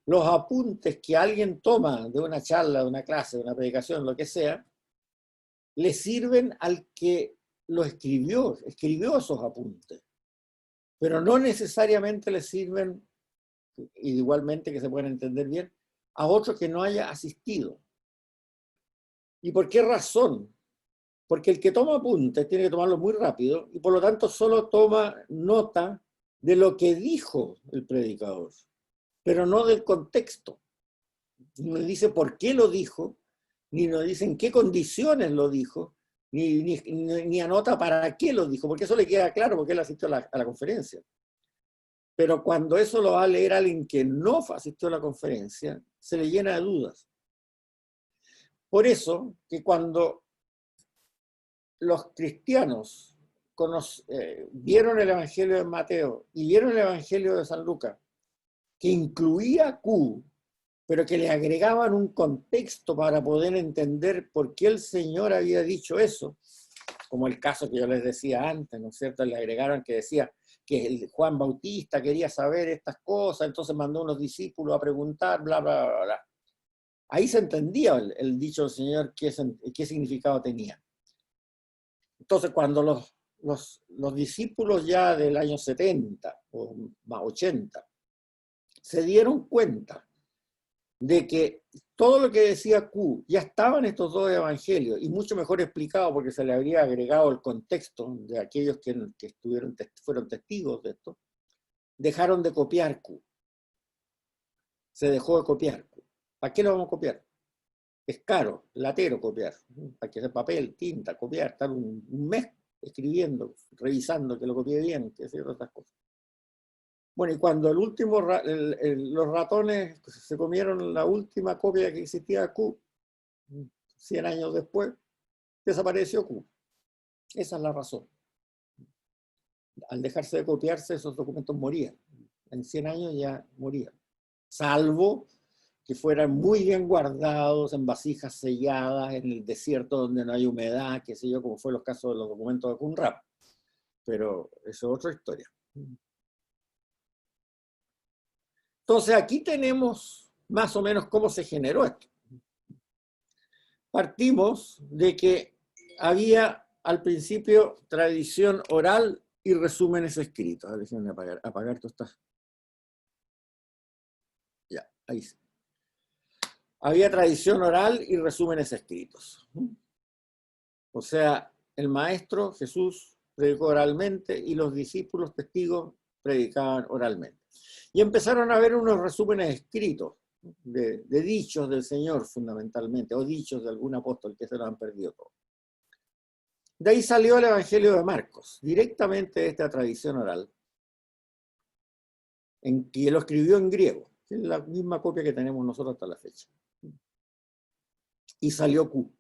los apuntes que alguien toma de una charla, de una clase, de una predicación, lo que sea, le sirven al que lo escribió esos apuntes, pero no necesariamente le sirven, igualmente que se pueden entender bien, a otro que no haya asistido. ¿Y por qué razón? Porque el que toma apuntes tiene que tomarlo muy rápido y por lo tanto solo toma nota de lo que dijo el predicador, pero no del contexto. No dice por qué lo dijo, ni nos dice en qué condiciones lo dijo, ni anota para qué lo dijo, porque eso le queda claro porque él asistió a la conferencia. Pero cuando eso lo va a leer alguien que no asistió a la conferencia, se le llena de dudas. Por eso que cuando los cristianos vieron el Evangelio de Mateo y vieron el Evangelio de San Lucas, que incluía Q, pero que le agregaban un contexto para poder entender por qué el Señor había dicho eso, como el caso que yo les decía antes, ¿no es cierto? Le agregaron que decía que Juan Bautista quería saber estas cosas, entonces mandó unos discípulos a preguntar, bla, bla, bla, bla. Ahí se entendía el dicho del Señor qué significado tenía. Entonces, cuando los discípulos ya del año 70 o más 80 se dieron cuenta de que todo lo que decía Q ya estaba en estos dos evangelios y mucho mejor explicado porque se le habría agregado el contexto de aquellos que fueron testigos de esto, dejaron de copiar Q. Se dejó de copiar Q. ¿Para qué lo vamos a copiar? Es caro, latero copiar. Hay que hacer papel, tinta, copiar, estar un mes escribiendo, revisando que lo copie bien, que hacer otras cosas. Bueno, y cuando los ratones se comieron la última copia que existía de Q, 100 años después, desapareció Q. Esa es la razón. Al dejarse de copiarse, esos documentos morían. En 100 años ya morían. Salvo que fueran muy bien guardados en vasijas selladas, en el desierto donde no hay humedad, qué sé yo, como fue los casos de los documentos de Qumran. Pero eso es otra historia. Entonces aquí tenemos más o menos cómo se generó esto. Partimos de que había al principio tradición oral y resúmenes escritos. A ver, déjenme apagar todas estas. Ya, ahí sí. Había tradición oral y resúmenes escritos. O sea, el maestro Jesús predicó oralmente y los discípulos testigos predicaban oralmente. Y empezaron a haber unos resúmenes escritos de dichos del Señor fundamentalmente, o dichos de algún apóstol que se lo han perdido todo. De ahí salió el Evangelio de Marcos, directamente de esta tradición oral, en que lo escribió en griego, que es la misma copia que tenemos nosotros hasta la fecha. Y salió Q,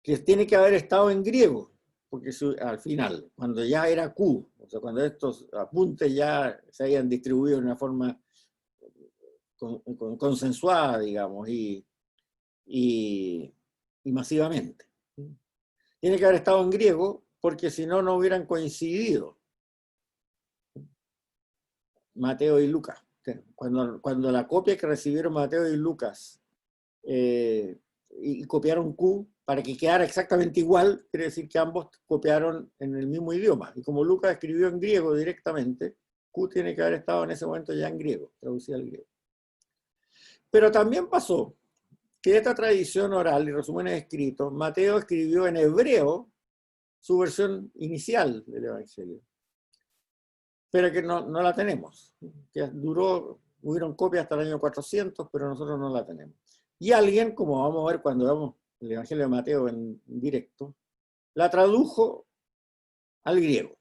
que tiene que haber estado en griego, porque al final, cuando ya era Q, o sea, cuando estos apuntes ya se hayan distribuido de una forma consensuada, digamos, y masivamente. Tiene que haber estado en griego, porque si no, no hubieran coincidido Mateo y Lucas. Cuando la copia que recibieron Mateo y Lucas y copiaron Q para que quedara exactamente igual, quiere decir que ambos copiaron en el mismo idioma. Y como Lucas escribió en griego directamente, Q tiene que haber estado en ese momento ya en griego, traducido al griego. Pero también pasó que esta tradición oral y resúmenes escritos, Mateo escribió en hebreo su versión inicial del Evangelio. pero que no la tenemos. Que hubieron copias hasta el año 400, pero nosotros no la tenemos. Y alguien, como vamos a ver cuando veamos el Evangelio de Mateo en directo, la tradujo al griego.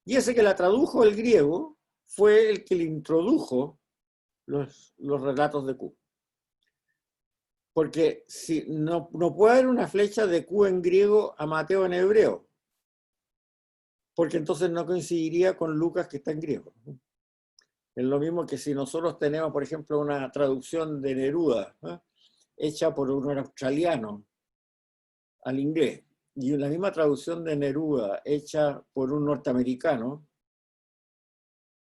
Y ese que la tradujo al griego fue el que le introdujo los relatos de Q. Porque si, no puede haber una flecha de Q en griego a Mateo en hebreo, porque entonces no coincidiría con Lucas, que está en griego. Es lo mismo que si nosotros tenemos, por ejemplo, una traducción de Neruda, ¿no?, hecha por un australiano al inglés, y la misma traducción de Neruda hecha por un norteamericano,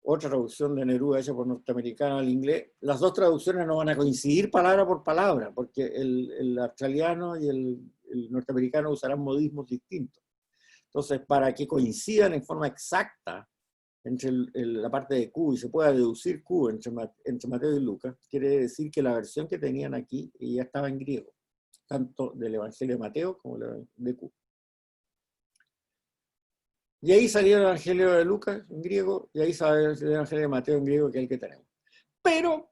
otra traducción de Neruda hecha por norteamericano al inglés, las dos traducciones no van a coincidir palabra por palabra, porque el australiano y el norteamericano usarán modismos distintos. Entonces, para que coincidan en forma exacta entre la parte de Q y se pueda deducir Q entre Mateo y Lucas, quiere decir que la versión que tenían aquí ya estaba en griego, tanto del Evangelio de Mateo como de Q. Y ahí salió el Evangelio de Lucas en griego, y ahí salió el Evangelio de Mateo en griego, que es el que tenemos. Pero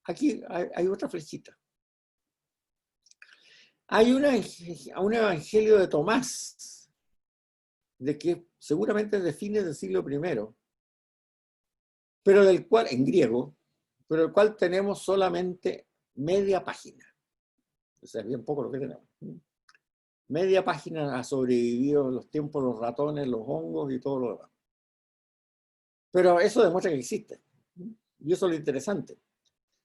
aquí hay otra flechita. Hay un Evangelio de Tomás, de que seguramente es de fines del siglo I, pero del cual, en griego, pero del cual tenemos solamente media página. O sea, es bien poco lo que tenemos. Media página ha sobrevivido en los tiempos los ratones, los hongos y todo lo demás. Pero eso demuestra que existe. Y eso es lo interesante.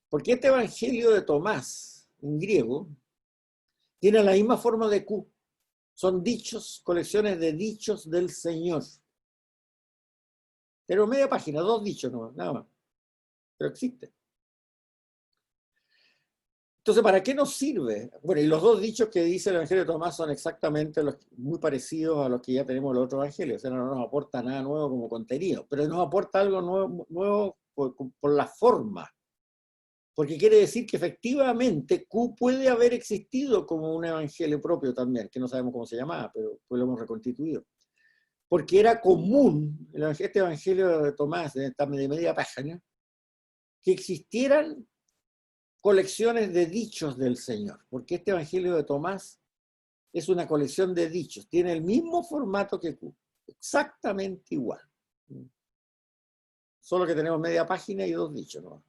Porque este Evangelio de Tomás, en griego, tiene la misma forma de Q. Son dichos, colecciones de dichos del Señor. Pero media página, 2 dichos nomás, nada más. Pero existe. Entonces, ¿para qué nos sirve? Bueno, y los 2 dichos que dice el Evangelio de Tomás son exactamente muy parecidos a los que ya tenemos en el otro Evangelio. O sea, no nos aporta nada nuevo como contenido, pero nos aporta algo nuevo por la forma. Porque quiere decir que efectivamente Q puede haber existido como un evangelio propio también, que no sabemos cómo se llamaba, pero pues lo hemos reconstituido. Porque era común, este Evangelio de Tomás, de media página, que existieran colecciones de dichos del Señor, porque este Evangelio de Tomás es una colección de dichos, tiene el mismo formato que Q, exactamente igual. Solo que tenemos media página y 2 dichos, ¿no?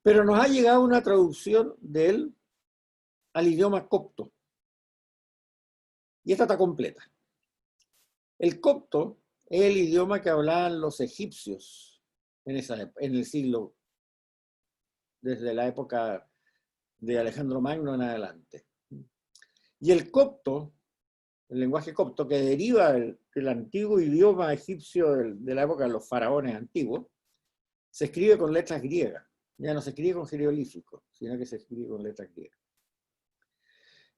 Pero nos ha llegado una traducción de él al idioma copto. Y esta está completa. El copto es el idioma que hablaban los egipcios en el siglo, desde la época de Alejandro Magno en adelante. Y el copto, el lenguaje copto, que deriva del antiguo idioma egipcio de la época de los faraones antiguos, se escribe con letras griegas. Ya no se escribe con jeroglíficos, sino que se escribe con letras griegas.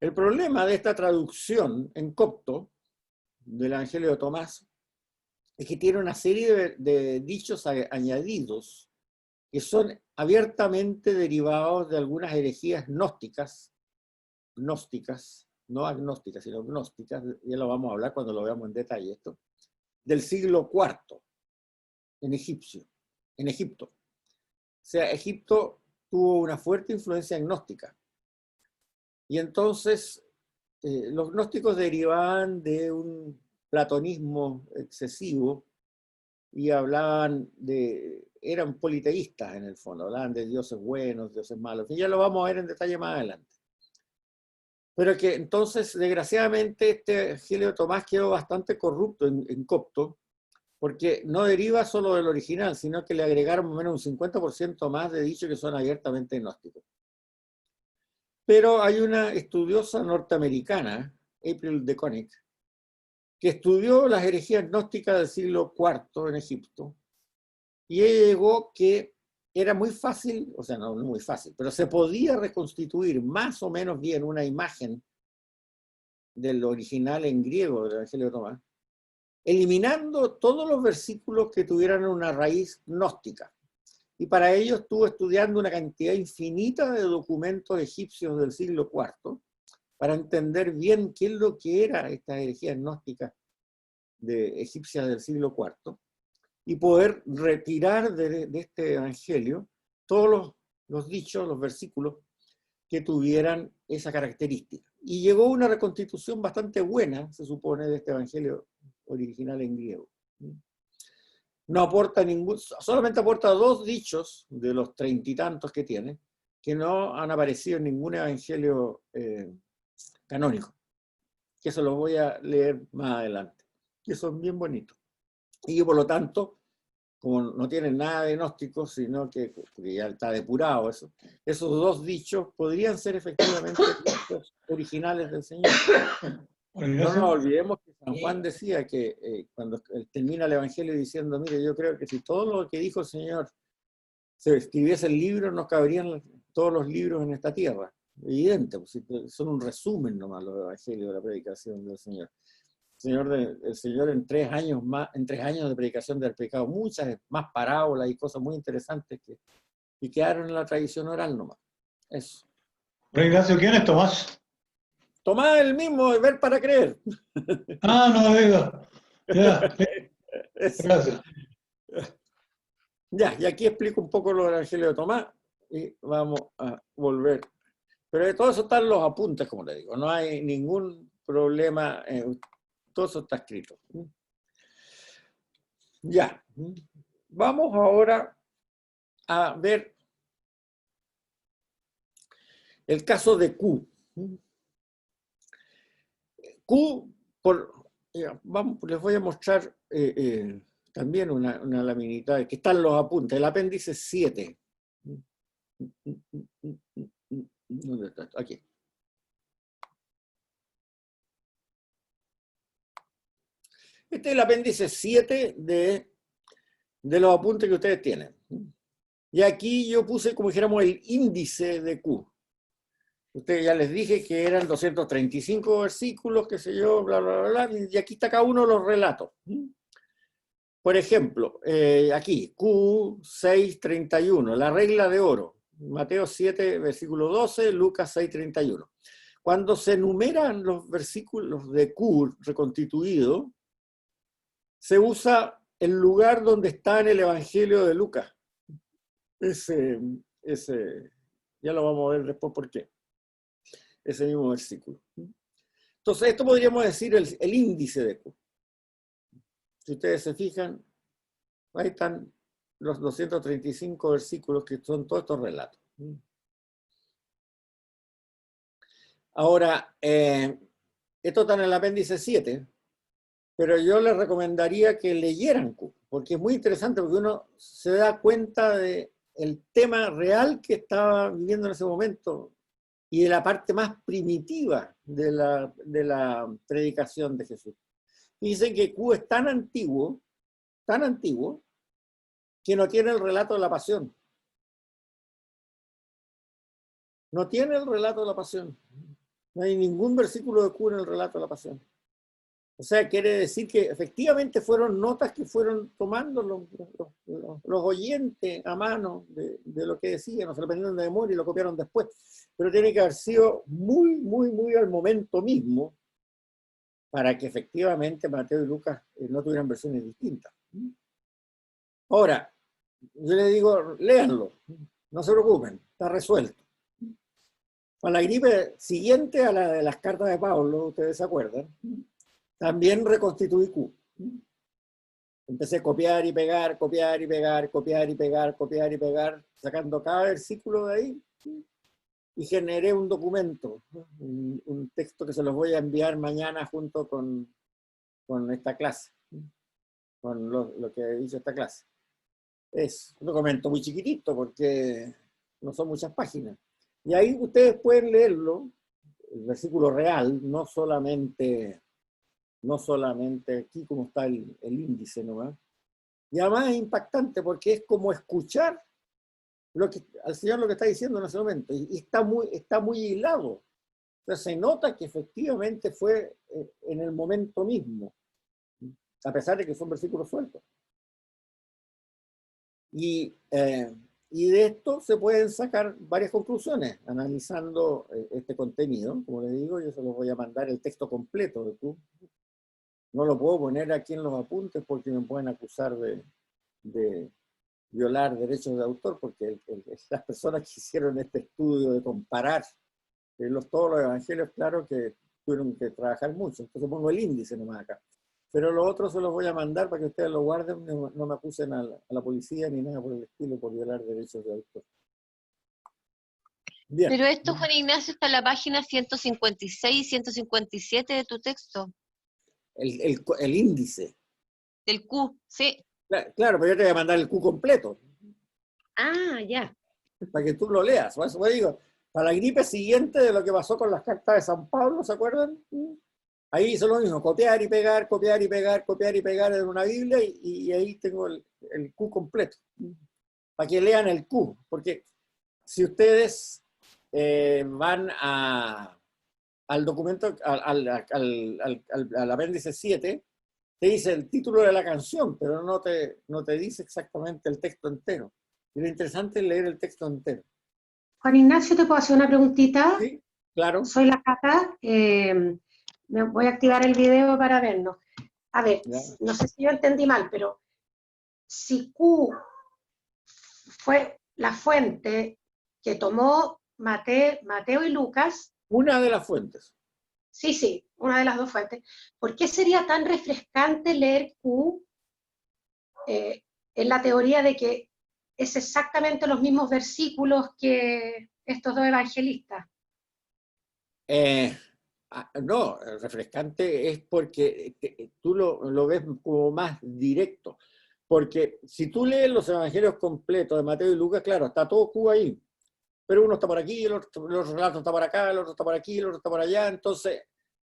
El problema de esta traducción en copto del Evangelio de Tomás es que tiene una serie de dichos añadidos que son abiertamente derivados de algunas herejías gnósticas, no agnósticas, sino gnósticas, ya lo vamos a hablar cuando lo veamos en detalle esto, del siglo IV en Egipto. O sea, Egipto tuvo una fuerte influencia gnóstica. Y entonces los gnósticos derivaban de un platonismo excesivo y eran politeístas en el fondo, hablaban de dioses buenos, dioses malos, y ya lo vamos a ver en detalle más adelante. Pero que entonces, desgraciadamente, este Evangelio de Tomás quedó bastante corrupto en copto, porque no deriva solo del original, sino que le agregaron más o menos un 50% más de dichos que son abiertamente gnósticos. Pero hay una estudiosa norteamericana, April de Koenig, que estudió las herejías gnósticas del siglo IV en Egipto, y ella llegó que era muy fácil, o sea, no muy fácil, pero se podía reconstituir más o menos bien una imagen del original en griego del Evangelio de Tomás, eliminando todos los versículos que tuvieran una raíz gnóstica. Y para ello estuvo estudiando una cantidad infinita de documentos egipcios del siglo IV para entender bien qué es lo que era esta herejía gnóstica egipcias del siglo IV, y poder retirar de este evangelio todos los dichos, los versículos que tuvieran esa característica. Y llegó una reconstitución bastante buena, se supone, de este evangelio original en griego. No aporta solamente aporta 2 dichos de los 30 y tantos que tiene, que no han aparecido en ningún evangelio canónico, que eso lo voy a leer más adelante, que son bien bonitos. Y por lo tanto, como no tienen nada de gnósticos, sino que ya está depurado eso, esos 2 dichos podrían ser efectivamente dichos originales del Señor. No nos olvidemos que San Juan decía que cuando termina el Evangelio diciendo, mire, yo creo que si todo lo que dijo el Señor se escribiese el libro, no cabrían todos los libros en esta tierra. Evidente, pues, son un resumen nomás los evangelios de la predicación del Señor. El Señor en 3 años de predicación del pecado, muchas más parábolas y cosas muy interesantes que quedaron en la tradición oral nomás. Eso. Rey Ignacio, ¿quién es Tomás? Tomás el mismo, de ver para creer. Ah, no, diga. Ya, gracias. Ya, y aquí explico un poco lo del Evangelio de Tomás y vamos a volver. Pero de todo eso están los apuntes, como le digo. No hay ningún problema. Todo eso está escrito. Ya. Vamos ahora a ver el caso de Q. Q, les voy a mostrar también una laminita que están los apuntes, el apéndice 7. ¿Dónde está? Aquí. Este es el apéndice 7 de los apuntes que ustedes tienen. Y aquí yo puse, como dijéramos, el índice de Q. Ustedes ya les dije que eran 235 versículos, qué sé yo, bla, bla, bla, bla, y aquí está cada uno de los relatos. Por ejemplo, aquí, Q6:31, la regla de oro. Mateo 7, versículo 12, Lucas 6:31. Cuando se enumeran los versículos de Q reconstituido, se usa el lugar donde está en el Evangelio de Lucas. Ese, ya lo vamos a ver después por qué. Ese mismo versículo. Entonces, esto podríamos decir el índice de Q. Si ustedes se fijan, ahí están los 235 versículos que son todos estos relatos. Ahora, esto está en el apéndice 7, pero yo les recomendaría que leyeran Q, porque es muy interesante, porque uno se da cuenta del tema real que estaba viviendo en ese momento y de la parte más primitiva de la predicación de Jesús. Dicen que Q es tan antiguo, que no tiene el relato de la pasión. No tiene el relato de la pasión. No hay ningún versículo de Q en el relato de la pasión. O sea, quiere decir que efectivamente fueron notas que fueron tomando los oyentes a mano de lo que decían, no se lo aprendieron de memoria y lo copiaron después. Pero tiene que haber sido muy, muy, muy al momento mismo para que efectivamente Mateo y Lucas no tuvieran versiones distintas. Ahora, yo les digo, léanlo, no se preocupen, está resuelto. Con la gripe siguiente a la de las cartas de Pablo, ustedes se acuerdan, también reconstituí Q. Empecé a copiar y pegar, copiar y pegar, copiar y pegar, copiar y pegar, sacando cada versículo de ahí, y generé un documento, un texto que se los voy a enviar mañana junto con esta clase, con lo que dice esta clase. Es un documento muy chiquitito porque no son muchas páginas. Y ahí ustedes pueden leerlo, el versículo real, no solamente aquí como está el índice nomás. Y además es impactante porque es como escuchar al Señor lo que está diciendo en ese momento. Y está muy hilado. Entonces se nota que efectivamente fue en el momento mismo, a pesar de que son versículos sueltos. Y de esto se pueden sacar varias conclusiones analizando este contenido. Como les digo, yo se los voy a mandar el texto completo de Q. no lo puedo poner aquí en los apuntes porque me pueden acusar de violar derechos de autor, porque las personas que hicieron este estudio de comparar todos los evangelios, claro que tuvieron que trabajar mucho, entonces pongo el índice nomás acá. Pero lo otro se los voy a mandar para que ustedes lo guarden, no me acusen a la policía ni nada por el estilo por violar derechos de autor. Bien. Pero esto, Juan Ignacio, está en la página 156 y 157 de tu texto. El índice. Del Q, sí. Claro, pero yo te voy a mandar el Q completo. Ah, ya. Para que tú lo leas. Por eso me digo, para la gripe siguiente de lo que pasó con las cartas de San Pablo, ¿se acuerdan? Ahí hizo lo mismo, copiar y pegar, copiar y pegar, copiar y pegar en una Biblia, y ahí tengo el Q completo. Para que lean el Q, porque si ustedes van al documento, al apéndice 7, te dice el título de la canción, pero no te dice exactamente el texto entero. Y lo interesante es leer el texto entero. Juan Ignacio, ¿te puedo hacer una preguntita? Sí, claro. Soy la Cata. Me voy a activar el video para vernos. A ver, Ya. no sé si yo entendí mal, pero si Q fue la fuente que tomó Mateo y Lucas, Una de las fuentes. sí, una de las dos fuentes, ¿por qué sería tan refrescante leer Q en la teoría de que es exactamente los mismos versículos que estos dos evangelistas? No, refrescante es porque tú lo ves como más directo. Porque si tú lees los evangelios completos de Mateo y Lucas, claro, está todo Q ahí. Pero uno está por aquí, el otro relato está por acá, el otro está por aquí, el otro está por allá. Entonces,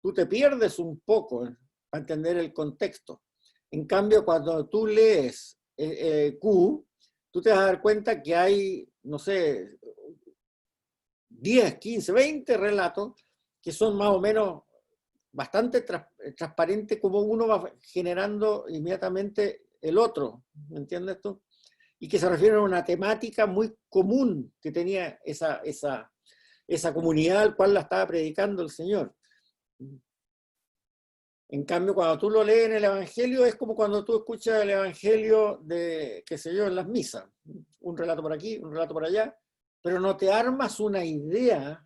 tú te pierdes un poco para entender el contexto. En cambio, cuando tú lees Q, tú te vas a dar cuenta que hay, no sé, 10, 15, 20 relatos que son más o menos bastante transparentes, como uno va generando inmediatamente el otro, ¿me entiendes tú? Y que se refieren a una temática muy común que tenía esa comunidad al cual la estaba predicando el Señor. En cambio, cuando tú lo lees en el Evangelio, es como cuando tú escuchas el Evangelio de, qué sé yo, en las misas. Un relato por aquí, un relato por allá, pero no te armas una idea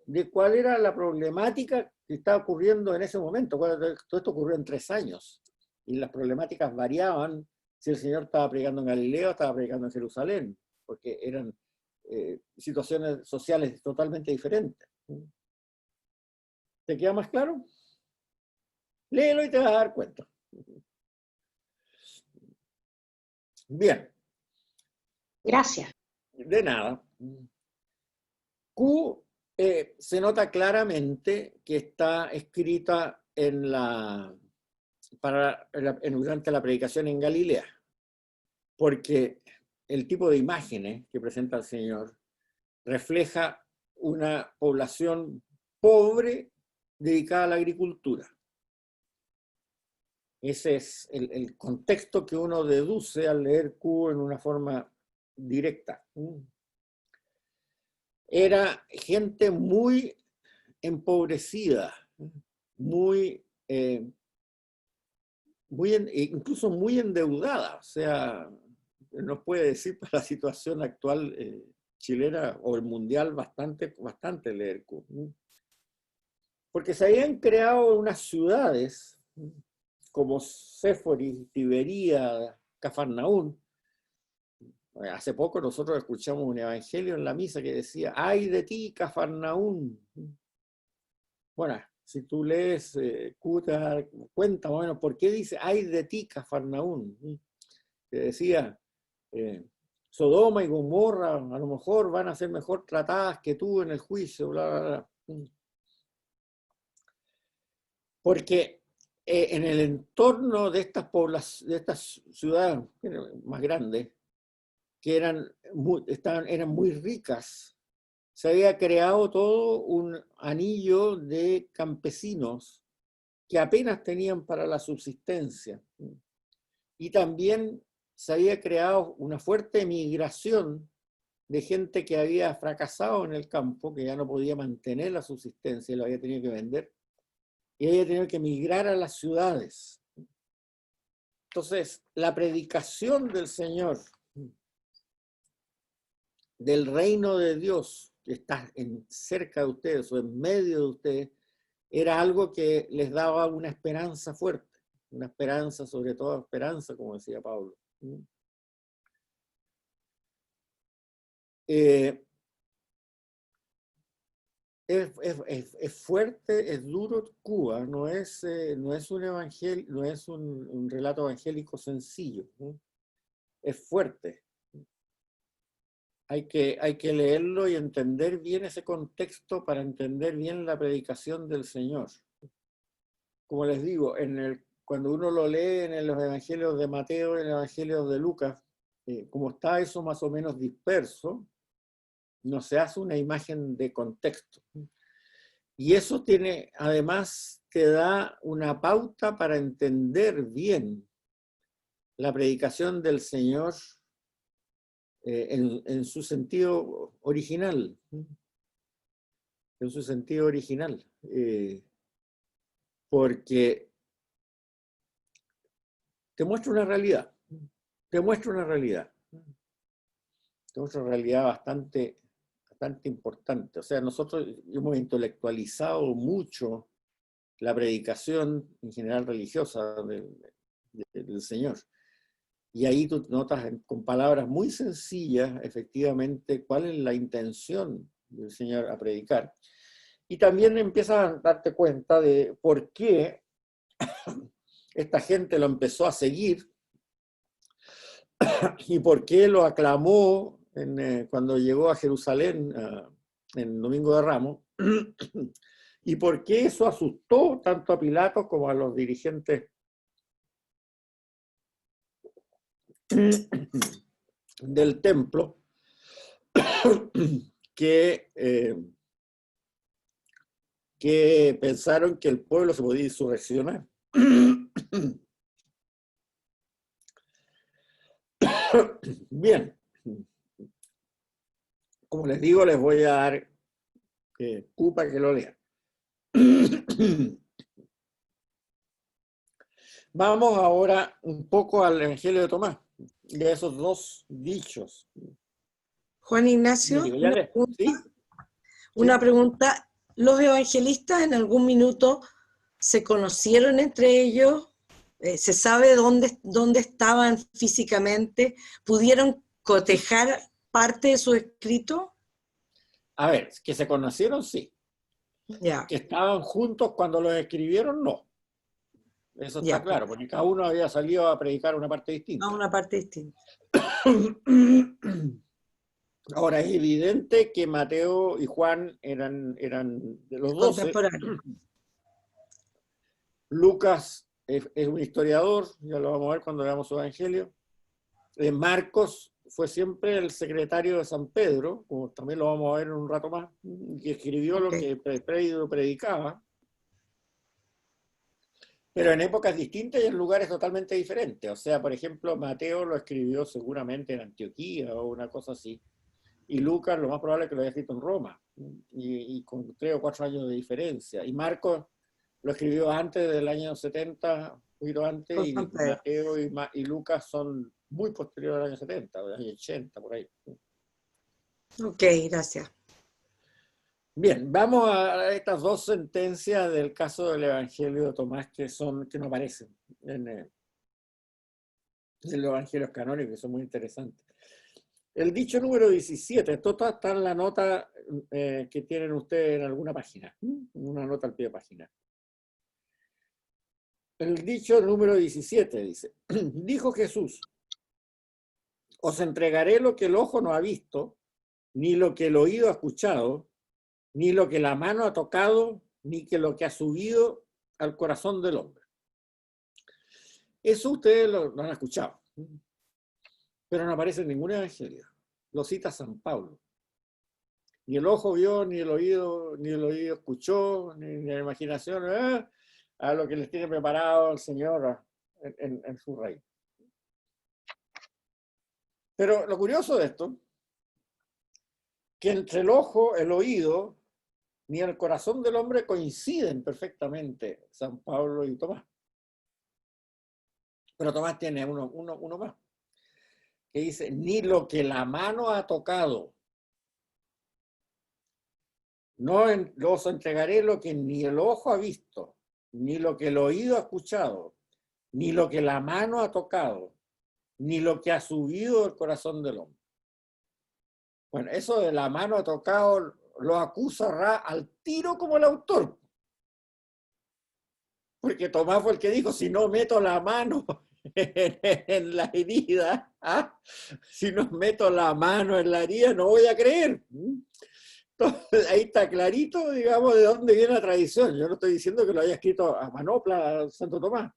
de cuál era la problemática que estaba ocurriendo en ese momento. Todo esto ocurrió en 3 años, y las problemáticas variaban si el Señor estaba predicando en Galilea o estaba predicando en Jerusalén, porque eran situaciones sociales totalmente diferentes. ¿Te queda más claro? Léelo y te vas a dar cuenta. Bien. Gracias. De nada. Q se nota claramente que está escrita durante la predicación en Galilea, porque el tipo de imágenes que presenta el Señor refleja una población pobre dedicada a la agricultura. Ese es el contexto que uno deduce al leer Q en una forma directa. Era gente muy empobrecida, incluso muy endeudada. O sea, nos puede decir para la situación actual chilena o el mundial bastante leer Q. Porque se habían creado unas ciudades como Séforis, Tiberíada, Cafarnaún. Hace poco nosotros escuchamos un evangelio en la misa que decía, ¡ay de ti, Cafarnaún! Bueno, si tú lees Q, te das cuenta más o menos por qué dice, ¡ay de ti, Cafarnaún! Que decía, Sodoma y Gomorra a lo mejor van a ser mejor tratadas que tú en el juicio, bla, bla, bla. Porque en el entorno de estas ciudades más grandes, que eran muy ricas, se había creado todo un anillo de campesinos que apenas tenían para la subsistencia. Y también se había creado una fuerte migración de gente que había fracasado en el campo, que ya no podía mantener la subsistencia y lo había tenido que vender, y haya tenido que emigrar a las ciudades. Entonces, la predicación del Señor, del reino de Dios, que está cerca de ustedes o en medio de ustedes, era algo que les daba una esperanza fuerte, una esperanza, sobre todo esperanza, como decía Pablo. Es fuerte, es duro Cuba, no es un evangelio, no es un relato evangélico sencillo, ¿no? Es fuerte. Hay que leerlo y entender bien ese contexto para entender bien la predicación del Señor. Como les digo, cuando uno lo lee en los evangelios de Mateo y en los evangelios de Lucas, como está eso más o menos disperso, no se hace una imagen de contexto. Y eso además te da una pauta para entender bien la predicación del Señor en su sentido original. En su sentido original. Porque te muestra una realidad. Te muestra una realidad. Te muestra una realidad bastante importante. O sea, nosotros hemos intelectualizado mucho la predicación en general religiosa del Señor. Y ahí tú notas con palabras muy sencillas, efectivamente, cuál es la intención del Señor a predicar. Y también empiezas a darte cuenta de por qué esta gente lo empezó a seguir y por qué lo aclamó cuando llegó a Jerusalén en Domingo de Ramos, y por qué eso asustó tanto a Pilato como a los dirigentes del templo, que pensaron que el pueblo se podía insurreccionar. Bien, como les digo, les voy a dar para que lo lean. Vamos ahora un poco al Evangelio de Tomás, de esos dos dichos. Juan Ignacio, una pregunta. ¿Los evangelistas en algún minuto se conocieron entre ellos? ¿Se sabe dónde estaban físicamente? ¿Pudieron cotejar parte de su escrito? A ver, que se conocieron, sí. Ya. Que estaban juntos cuando los escribieron, no. Eso está claro, porque cada uno había salido a predicar una parte distinta. A una parte distinta. Ahora, es evidente que Mateo y Juan eran de los 12. Lucas es un historiador, ya lo vamos a ver cuando veamos su evangelio. Marcos fue siempre el secretario de San Pedro, como también lo vamos a ver en un rato más, que escribió lo que Pedro predicaba, pero en épocas distintas y en lugares totalmente diferentes. O sea, por ejemplo, Mateo lo escribió seguramente en Antioquía o una cosa así, y Lucas lo más probable es que lo haya escrito en Roma, y con 3 o 4 años de diferencia. Y Marcos lo escribió antes del año 70, un poquito antes, y Mateo y Lucas son muy posteriores al año 70, del año 80, por ahí. Ok, gracias. Bien, vamos a estas dos sentencias del caso del Evangelio de Tomás que no aparecen en los evangelios canónicos, que son muy interesantes. El dicho número 17, esto está en la nota que tienen ustedes en alguna página, una nota al pie de página. El dicho número 17 dice, dijo Jesús, os entregaré lo que el ojo no ha visto, ni lo que el oído ha escuchado, ni lo que la mano ha tocado, ni que lo que ha subido al corazón del hombre. Eso ustedes lo han escuchado, pero no aparece en ningún evangelio. Lo cita San Pablo. Ni el ojo vio, ni el oído escuchó, ni la imaginación, a lo que les tiene preparado el Señor en su reino. Pero lo curioso de esto, que entre el ojo, el oído ni el corazón del hombre coinciden perfectamente San Pablo y Tomás. Pero Tomás tiene uno más, que dice, ni lo que la mano ha tocado. No os entregaré lo que ni el ojo ha visto, ni lo que el oído ha escuchado, ni lo que la mano ha tocado, ni lo que ha subido el corazón del hombre. Bueno, eso de la mano ha tocado lo acusa al tiro como el autor. Porque Tomás fue el que dijo, si no meto la mano en la herida, si no meto la mano en la herida, no voy a creer. Entonces, ahí está clarito, digamos, de dónde viene la tradición. Yo no estoy diciendo que lo haya escrito a manopla Santo Tomás,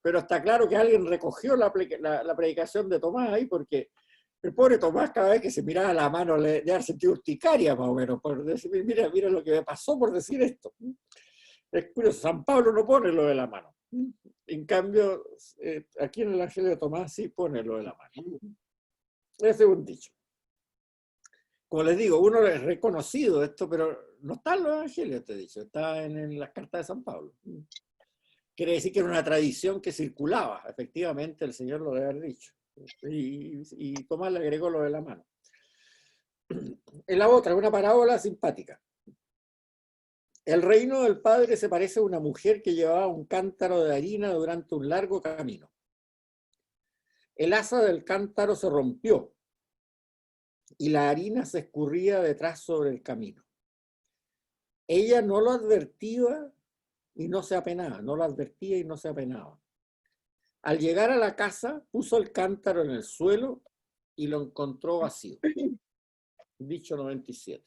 pero está claro que alguien recogió la predicación de Tomás ahí, porque el pobre Tomás, cada vez que se miraba la mano, le había sentido urticaria, más o menos, por decir, mira lo que me pasó por decir esto. Es curioso, San Pablo no pone lo de la mano. En cambio, aquí en el Evangelio de Tomás sí pone lo de la mano. Ese es un dicho. Como les digo, uno es reconocido esto, pero no está en los Evangelios, este dicho, está en las cartas de San Pablo. Quiere decir que era una tradición que circulaba, efectivamente el Señor lo debe haber dicho. Y Tomás le agregó lo de la mano. En la otra, una parábola simpática. El reino del Padre se parece a una mujer que llevaba un cántaro de harina durante un largo camino. El asa del cántaro se rompió y la harina se escurría detrás sobre el camino. Ella no lo advertía y no se apenaba, no lo advertía y no se apenaba. Al llegar a la casa, puso el cántaro en el suelo y lo encontró vacío. Dicho 97.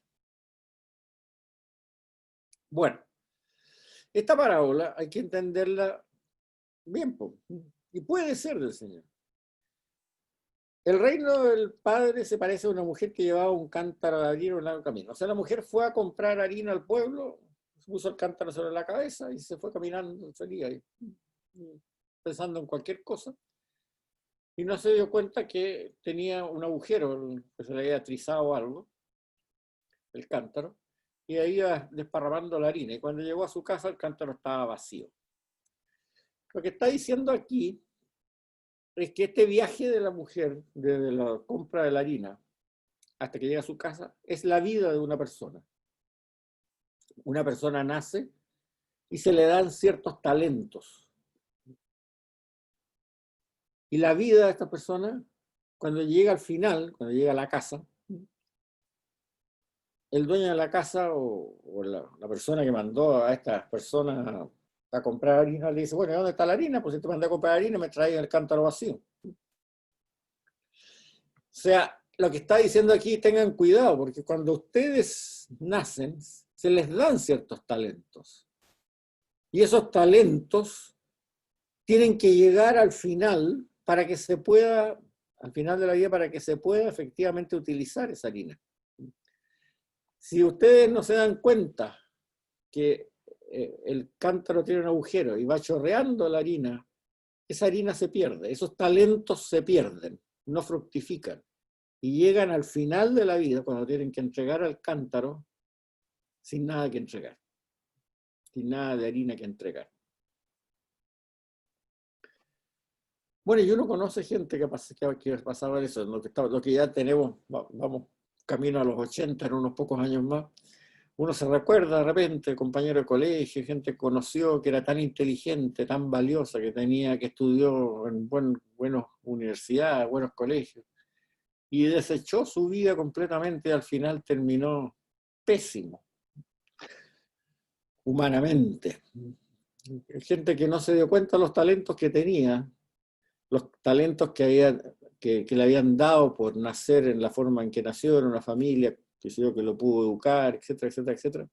Bueno, esta parábola hay que entenderla bien, y puede ser del Señor. El reino del Padre se parece a una mujer que llevaba un cántaro de harina en un largo camino. O sea, la mujer fue a comprar harina al pueblo, puso el cántaro sobre la cabeza y se fue caminando, salía ahí, pensando en cualquier cosa. Y no se dio cuenta que tenía un agujero, que se le había trizado algo, el cántaro, y ahí iba desparramando la harina. Y cuando llegó a su casa, el cántaro estaba vacío. Lo que está diciendo aquí es que este viaje de la mujer, desde la compra de la harina hasta que llega a su casa, es la vida de una persona. Una persona nace y se le dan ciertos talentos. Y la vida de esta persona, cuando llega al final, cuando llega a la casa, el dueño de la casa o la persona que mandó a estas personas a comprar harina le dice, bueno, ¿dónde está la harina? Pues si te mandé a comprar harina, me traes el cántaro vacío. O sea, lo que está diciendo aquí, tengan cuidado, porque cuando ustedes nacen, se les dan ciertos talentos. Y esos talentos tienen que llegar al final para que se pueda, al final de la vida, para que se pueda efectivamente utilizar esa harina. Si ustedes no se dan cuenta que el cántaro tiene un agujero y va chorreando la harina, esa harina se pierde, esos talentos se pierden, no fructifican. Y llegan al final de la vida, cuando tienen que entregar al cántaro, sin nada que entregar, sin nada de harina que entregar. Bueno, y uno conoce gente que pasaba eso, lo que ya tenemos, vamos camino a los 80 en unos pocos años más. Uno se recuerda de repente, compañero de colegio, gente que conoció que era tan inteligente, tan valiosa, que estudió en buenas universidades, buenos colegios, y desechó su vida completamente y al final terminó pésimo, humanamente. Gente que no se dio cuenta de los talentos que tenía, los talentos que le habían dado por nacer en la forma en que nació, en una familia, que lo pudo educar, etcétera, etcétera, etcétera.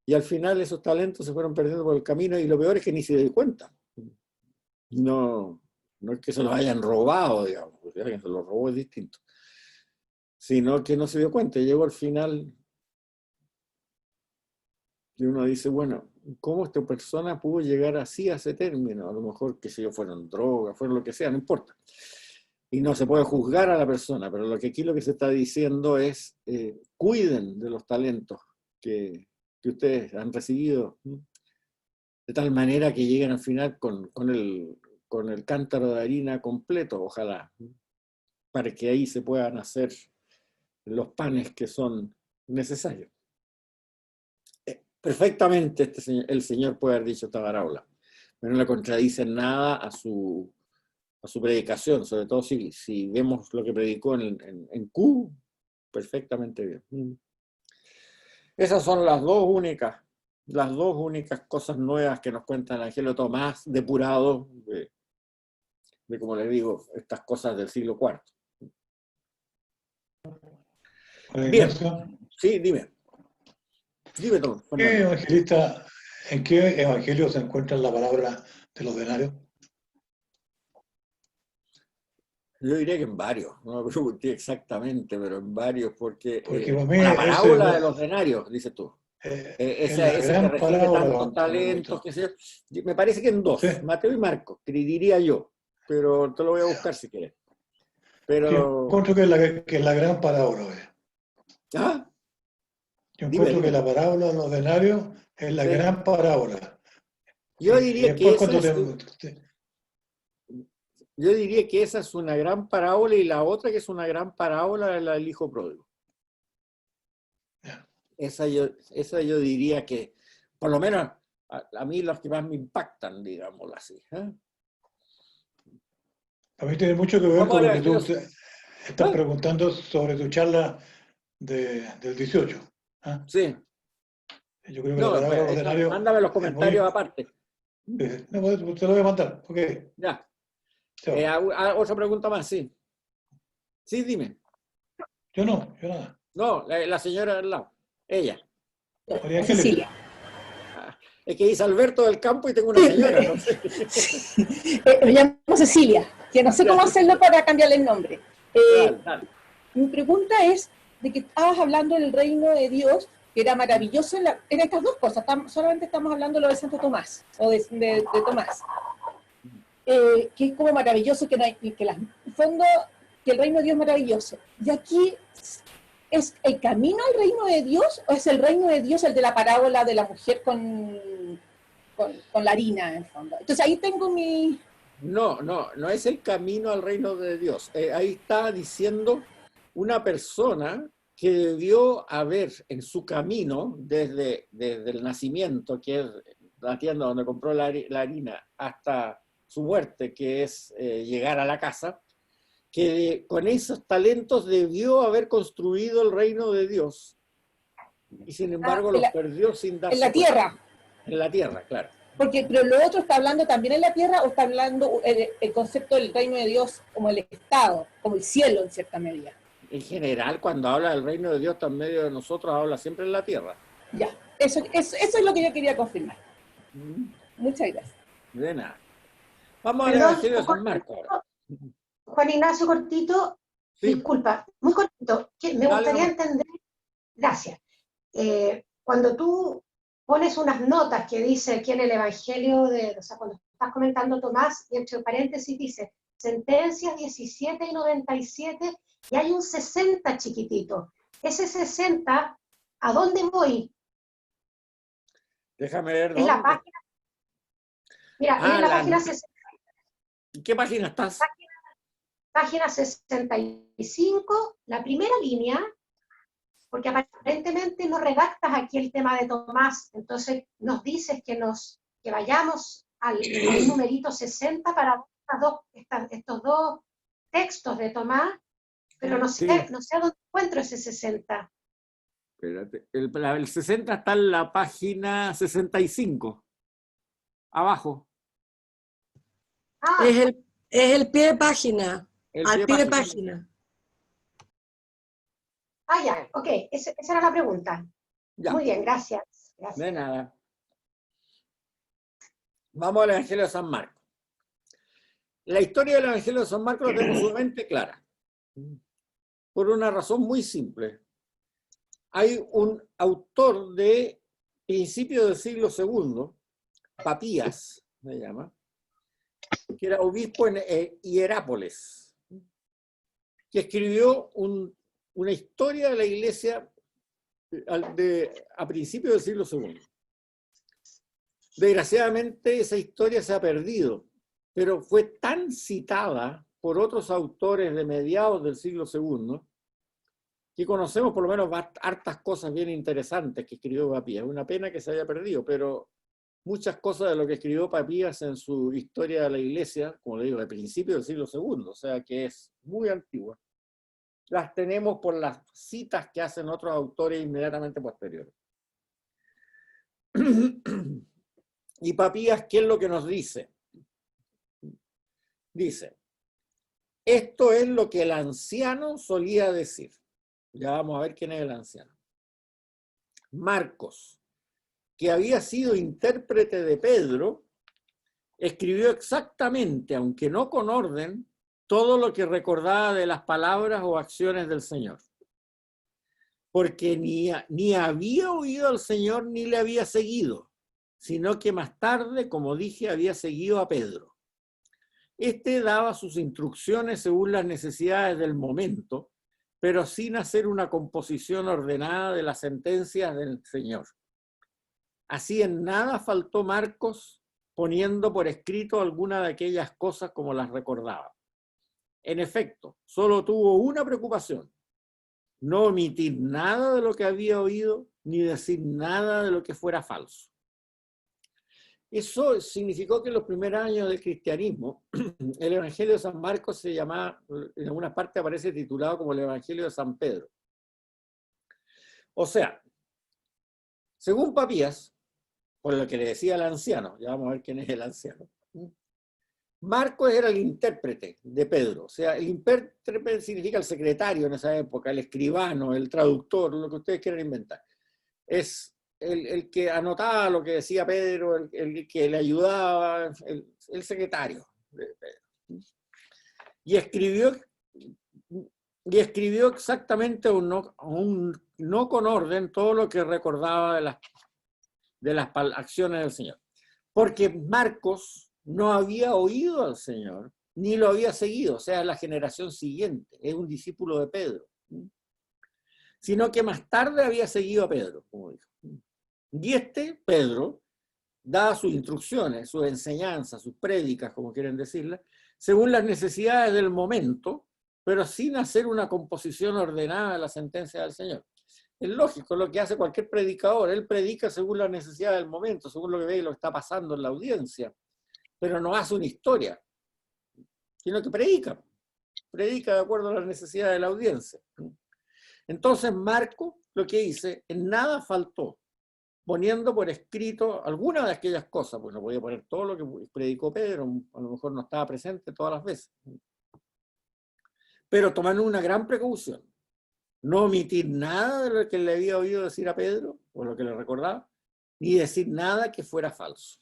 Y al final esos talentos se fueron perdiendo por el camino y lo peor es que ni se dio cuenta. No es que se los hayan robado, digamos, porque alguien se los robó es distinto, sino que no se dio cuenta. Llegó al final y uno dice, bueno, ¿cómo esta persona pudo llegar así a ese término? A lo mejor, qué sé yo, fueron drogas, fueron lo que sea, no importa. Y no se puede juzgar a la persona, pero lo que aquí se está diciendo es, cuiden de los talentos que ustedes han recibido, de tal manera que lleguen al final con el cántaro de harina completo, ojalá, para que ahí se puedan hacer los panes que son necesarios. Perfectamente el Señor puede haber dicho esta parábola, pero no le contradice nada a su predicación, sobre todo si vemos lo que predicó en Q, perfectamente bien. Esas son las dos únicas cosas nuevas que nos cuenta el Evangelio de Tomás, depurado de, como les digo, estas cosas del siglo IV. Bien, sí, dime. Dime tú. ¿En qué evangelio se encuentra la palabra de los denarios? Yo diría que en varios, no me pregunté exactamente, pero en varios, porque para mí la parábola de los denarios, dices tú. Esa que refiere tantos talentos, que sé yo. Me parece que en dos, sí. Mateo y Marcos, diría yo, pero te lo voy a buscar si quieres. Pero... Yo encuentro que es la gran parábola. ¿Ah? Yo encuentro que la parábola de los denarios es la gran parábola. Yo diría que esa es una gran parábola y la otra que es una gran parábola es la del hijo pródigo. Esa yo diría que, por lo menos, a mí los que más me impactan, digámoslo así. A mí tiene mucho que ver con lo que tú estás preguntando sobre tu charla del 18. Sí. Yo creo que la palabra de los denarios... Mándame los comentarios aparte. No, te lo voy a mandar. Ok. Ya. Otra pregunta más, sí. Sí, dime. Yo nada. No, la señora del lado. Ella. María Cecilia. Es que dice Alberto del Campo y tengo una señora. No sé. Me llamo Cecilia, que no sé cómo hacerlo para cambiarle el nombre. Dale. Mi pregunta es de que estabas hablando del reino de Dios, que era maravilloso en estas dos cosas. Solamente estamos hablando de lo de Santo Tomás, o de Tomás. Que es como maravilloso, que en fondo, que el reino de Dios es maravilloso. Y aquí, ¿es el camino al reino de Dios o es el reino de Dios el de la parábola de la mujer con la harina, en el fondo? Entonces ahí tengo mi... No es el camino al reino de Dios. Ahí está diciendo una persona que debió haber en su camino, desde el nacimiento, que es la tienda donde compró la harina, hasta su muerte, que es llegar a la casa, que con esos talentos debió haber construido el reino de Dios. Y sin embargo los perdió sin darse cuenta. En la tierra. En la tierra, claro. Pero lo otro está hablando también en la tierra, o está hablando el concepto del reino de Dios como el Estado, como el cielo en cierta medida. En general, cuando habla del reino de Dios en medio de nosotros, habla siempre en la tierra. Ya, eso es lo que yo quería confirmar. Muchas gracias. De nada. Vamos al Evangelio de San Marcos ahora. Juan Ignacio, cortito, sí. Disculpa, muy cortito, que me gustaría entender, gracias. Cuando tú pones unas notas que dice aquí en el Evangelio, o sea, cuando estás comentando Tomás, y entre paréntesis dice, sentencias 17 y 97, y hay un 60 chiquitito. Ese 60, ¿a dónde voy? Déjame ver. En la página. Mira, en la página 60. ¿Qué página estás? Página 65, la primera línea, porque aparentemente no redactas aquí el tema de Tomás, entonces nos dices que vayamos al numerito 60 para estos dos textos de Tomás, pero no sé a dónde encuentro ese 60. Espérate, el 60 está en la página 65, abajo. Es el pie de página. Al pie de página. Ya, ok, esa era la pregunta. Ya. Muy bien, gracias. De nada. Vamos al Evangelio de San Marcos. La historia del Evangelio de San Marcos la tenemos sumamente clara. Por una razón muy simple. Hay un autor de principios del siglo II, Papías, se llama, que era obispo en Hierápolis, que escribió una historia de la iglesia a principios del siglo II. Desgraciadamente esa historia se ha perdido, pero fue tan citada por otros autores de mediados del siglo II que conocemos por lo menos hartas cosas bien interesantes que escribió Papías. Es una pena que se haya perdido, pero muchas cosas de lo que escribió Papías en su Historia de la Iglesia, como le digo, de principios del siglo II, o sea que es muy antigua, las tenemos por las citas que hacen otros autores inmediatamente posteriores. Y Papías, ¿qué es lo que nos dice? Dice, esto es lo que el anciano solía decir. Ya vamos a ver quién es el anciano. Marcos, que había sido intérprete de Pedro, escribió exactamente, aunque no con orden, todo lo que recordaba de las palabras o acciones del Señor. Porque ni había oído al Señor ni le había seguido, sino que más tarde, como dije, había seguido a Pedro. Este daba sus instrucciones según las necesidades del momento, pero sin hacer una composición ordenada de las sentencias del Señor. Así en nada faltó Marcos poniendo por escrito alguna de aquellas cosas como las recordaba. En efecto, solo tuvo una preocupación: no omitir nada de lo que había oído, ni decir nada de lo que fuera falso. Eso significó que en los primeros años del cristianismo, el Evangelio de San Marcos se llamaba, en algunas partes aparece titulado como el Evangelio de San Pedro. O sea, según Papías, por lo que le decía el anciano, ya vamos a ver quién es el anciano, Marcos era el intérprete de Pedro. O sea, el intérprete significa el secretario en esa época, el escribano, el traductor, lo que ustedes quieran inventar. Es el que anotaba lo que decía Pedro, el que le ayudaba, el secretario de Pedro. Y escribió exactamente, no con orden, todo lo que recordaba de las acciones del Señor. Porque Marcos no había oído al Señor, ni lo había seguido, o sea, la generación siguiente, es un discípulo de Pedro. Sino que más tarde había seguido a Pedro, como dijo. Y Pedro, daba sus instrucciones, sus enseñanzas, sus prédicas, como quieren decirlas, según las necesidades del momento, pero sin hacer una composición ordenada de la sentencia del Señor. Es lógico, lo que hace cualquier predicador, él predica según las necesidades del momento, según lo que ve y lo que está pasando en la audiencia, pero no hace una historia, sino que predica de acuerdo a las necesidades de la audiencia. Entonces Marcos lo que dice, en nada faltó, poniendo por escrito algunas de aquellas cosas, pues no podía poner todo lo que predicó Pedro, a lo mejor no estaba presente todas las veces, pero tomando una gran precaución, no omitir nada de lo que le había oído decir a Pedro, o lo que le recordaba, ni decir nada que fuera falso.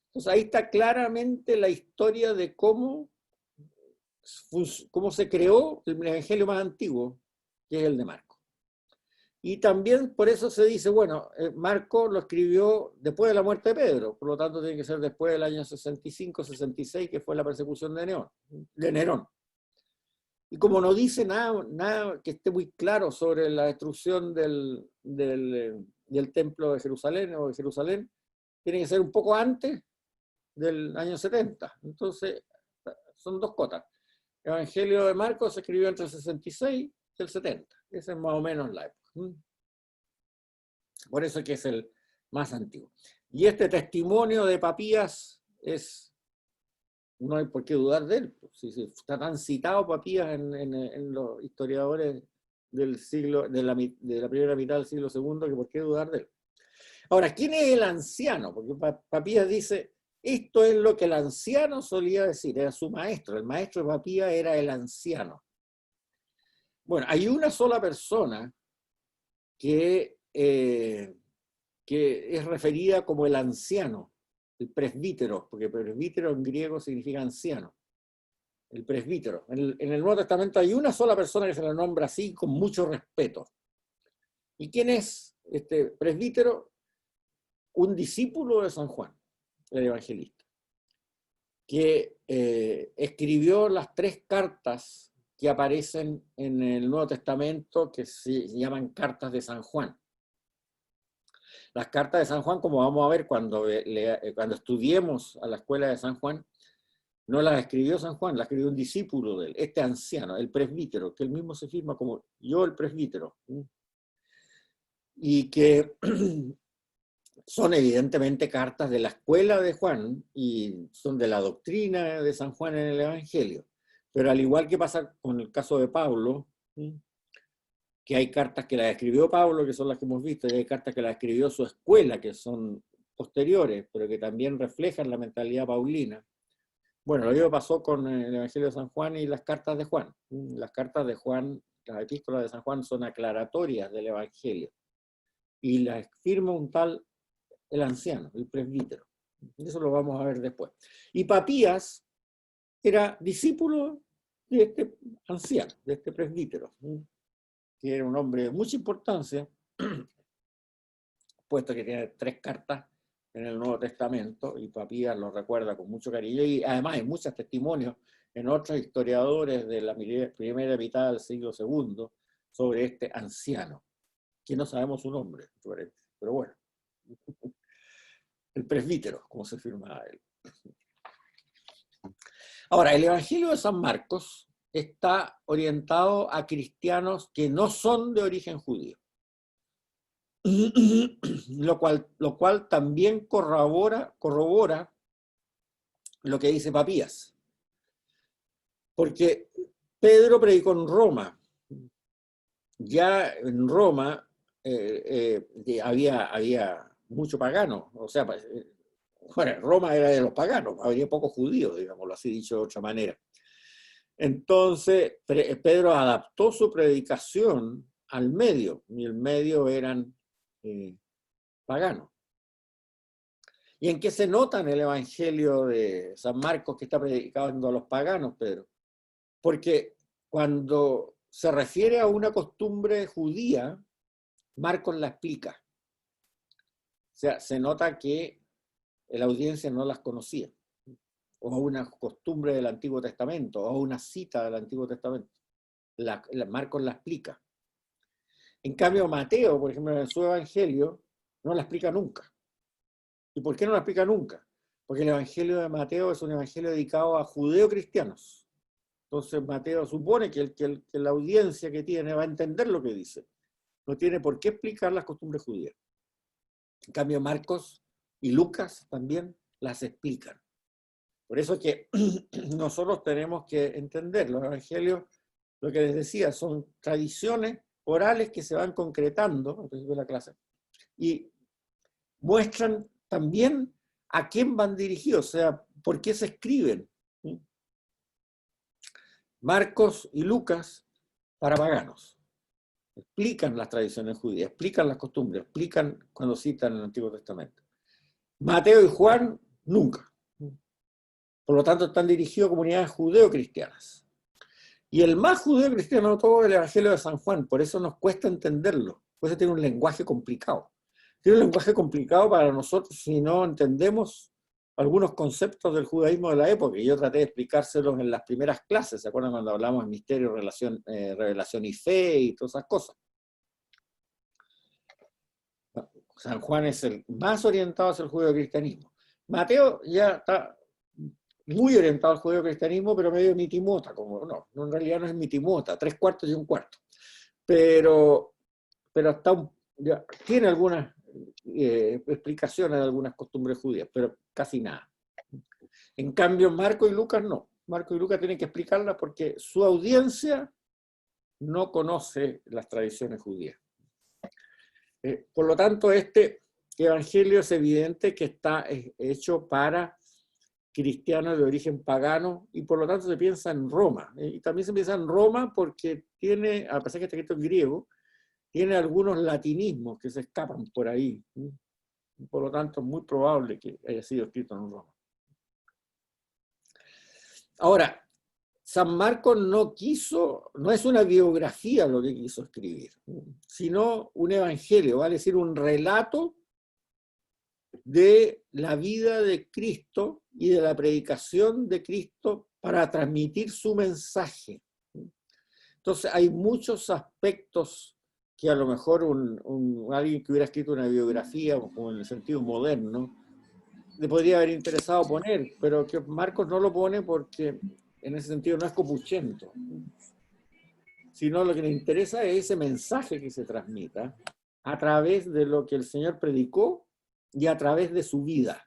Entonces ahí está claramente la historia de cómo se creó el evangelio más antiguo, que es el de Marcos. Y también por eso se dice, bueno, Marcos lo escribió después de la muerte de Pedro, por lo tanto tiene que ser después del año 65-66, que fue la persecución de Nerón. Y como no dice nada que esté muy claro sobre la destrucción del templo de Jerusalén o de Jerusalén, tiene que ser un poco antes del año 70. Entonces, son dos cotas. El Evangelio de Marcos se escribió entre el 66 y el 70. Esa es más o menos la época. Por eso es que es el más antiguo. Y este testimonio de Papías no hay por qué dudar de él. Si está tan citado Papías en los historiadores del siglo, de la primera mitad del siglo II, que por qué dudar de él. Ahora, ¿quién es el anciano? Porque Papías dice, esto es lo que el anciano solía decir, era su maestro. El maestro de Papías era el anciano. Bueno, hay una sola persona que es referida como el anciano, el presbítero, porque presbítero en griego significa anciano. El presbítero. En el Nuevo Testamento hay una sola persona que se le nombra así con mucho respeto. ¿Y quién es este presbítero? Un discípulo de San Juan, el evangelista, que escribió las 3 cartas que aparecen en el Nuevo Testamento que se llaman cartas de San Juan. Las cartas de San Juan, como vamos a ver cuando estudiemos a la escuela de San Juan, no las escribió San Juan, las escribió un discípulo de él, este anciano, el presbítero, que él mismo se firma como yo el presbítero. Y que son evidentemente cartas de la escuela de Juan y son de la doctrina de San Juan en el Evangelio. Pero al igual que pasa con el caso de Pablo, que hay cartas que las escribió Pablo, que son las que hemos visto, y hay cartas que las escribió su escuela, que son posteriores, pero que también reflejan la mentalidad paulina. Bueno, lo mismo pasó con el Evangelio de San Juan y las cartas de Juan. Las cartas de Juan, las epístolas de San Juan son aclaratorias del Evangelio. Y las firma un tal, el anciano, el presbítero. Eso lo vamos a ver después. Y Papías era discípulo de este anciano, de este presbítero, que era un hombre de mucha importancia, puesto que tiene 3 cartas en el Nuevo Testamento, y Papías lo recuerda con mucho cariño, y además hay muchos testimonios en otros historiadores de la primera mitad del siglo II sobre este anciano, que no sabemos su nombre, pero bueno, el presbítero, como se firmaba él. Ahora, el Evangelio de San Marcos está orientado a cristianos que no son de origen judío, lo cual también corrobora lo que dice Papías, porque Pedro predicó en Roma. Ya en Roma había mucho pagano, o sea, bueno, Roma era de los paganos, había pocos judíos, digámoslo así, dicho de otra manera. Entonces, Pedro adaptó su predicación al medio, y el medio eran paganos. ¿Y en qué se nota en el Evangelio de San Marcos que está predicando a los paganos, Pedro? Porque cuando se refiere a una costumbre judía, Marcos la explica. O sea, se nota que la audiencia no las conocía, o una costumbre del Antiguo Testamento, o una cita del Antiguo Testamento. Marcos la explica. En cambio, Mateo, por ejemplo, en su Evangelio, no la explica nunca. ¿Y por qué no la explica nunca? Porque el Evangelio de Mateo es un evangelio dedicado a judeo-cristianos. Entonces Mateo supone que la audiencia que tiene va a entender lo que dice. No tiene por qué explicar las costumbres judías. En cambio, Marcos y Lucas también las explican. Por eso es que nosotros tenemos que entender los evangelios, lo que les decía, son tradiciones orales que se van concretando al principio de la clase y muestran también a quién van dirigidos, o sea, por qué se escriben. Marcos y Lucas para paganos. Explican las tradiciones judías, explican las costumbres, explican cuando citan el Antiguo Testamento. Mateo y Juan, nunca. Por lo tanto, están dirigidos a comunidades judeo-cristianas. Y el más judeo-cristiano de todo es el Evangelio de San Juan, por eso nos cuesta entenderlo. Por eso tiene un lenguaje complicado. Tiene un lenguaje complicado para nosotros si no entendemos algunos conceptos del judaísmo de la época, y yo traté de explicárselos en las primeras clases. ¿Se acuerdan cuando hablamos de misterio, revelación y fe y todas esas cosas? San Juan es el más orientado hacia el judeocristianismo. Mateo ya está muy orientado al judeocristianismo, pero medio mitimota, como no, en realidad no es mitimota, 3/4 y 1/4. Pero está ya, tiene algunas explicaciones de algunas costumbres judías, pero casi nada. En cambio, Marcos y Lucas no. Marcos y Lucas tienen que explicarlas porque su audiencia no conoce las tradiciones judías. Por lo tanto, este evangelio es evidente que está hecho para cristianos de origen pagano, y por lo tanto se piensa en Roma. Y también se piensa en Roma porque tiene, a pesar que está escrito en griego, tiene algunos latinismos que se escapan por ahí. Por lo tanto, es muy probable que haya sido escrito en Roma. Ahora, San Marcos no es una biografía lo que quiso escribir, sino un evangelio, vale decir, un relato de la vida de Cristo y de la predicación de Cristo para transmitir su mensaje. Entonces hay muchos aspectos que a lo mejor alguien que hubiera escrito una biografía, como en el sentido moderno, le podría haber interesado poner, pero que Marcos no lo pone porque en ese sentido no es copuchento, sino lo que le interesa es ese mensaje que se transmita a través de lo que el Señor predicó y a través de su vida.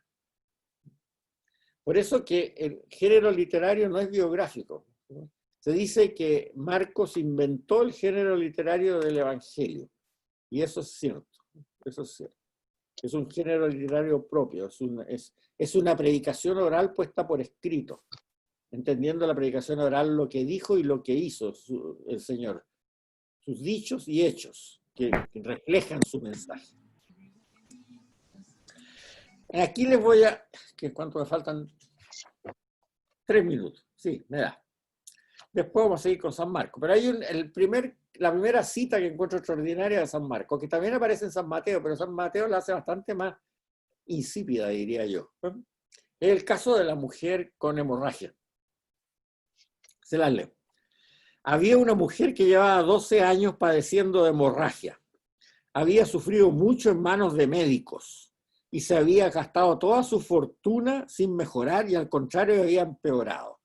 Por eso que el género literario no es biográfico. Se dice que Marcos inventó el género literario del Evangelio, y eso es cierto, eso es cierto. Es un género literario propio, es una predicación oral puesta por escrito, entendiendo la predicación oral lo que dijo y lo que hizo el Señor, sus dichos y hechos que reflejan su mensaje. Aquí les voy a... ¿Cuánto me faltan? 3 minutos, sí, me da. Después vamos a seguir con San Marcos. Pero hay la primera cita que encuentro extraordinaria de San Marcos, que también aparece en San Mateo, pero San Mateo la hace bastante más insípida, diría yo. Es el caso de la mujer con hemorragia. Se las leo. Había una mujer que llevaba 12 años padeciendo de hemorragia. Había sufrido mucho en manos de médicos y se había gastado toda su fortuna sin mejorar y al contrario había empeorado.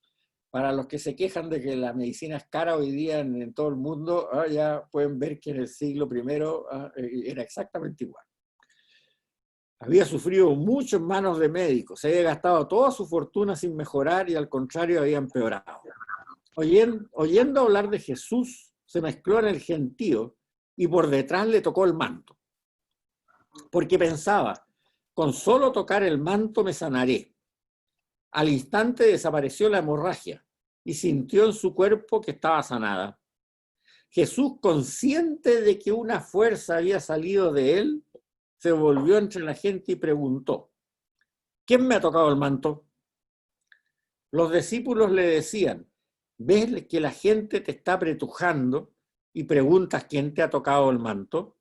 Para los que se quejan de que la medicina es cara hoy día en todo el mundo, ya pueden ver que en el siglo I era exactamente igual. Había sufrido mucho en manos de médicos, se había gastado toda su fortuna sin mejorar y al contrario había empeorado. Oyendo hablar de Jesús, se mezcló en el gentío y por detrás le tocó el manto. Porque pensaba, con solo tocar el manto me sanaré. Al instante desapareció la hemorragia y sintió en su cuerpo que estaba sanada. Jesús, consciente de que una fuerza había salido de él, se volvió entre la gente y preguntó, ¿quién me ha tocado el manto? Los discípulos le decían, ¿ves que la gente te está apretujando y preguntas quién te ha tocado el manto?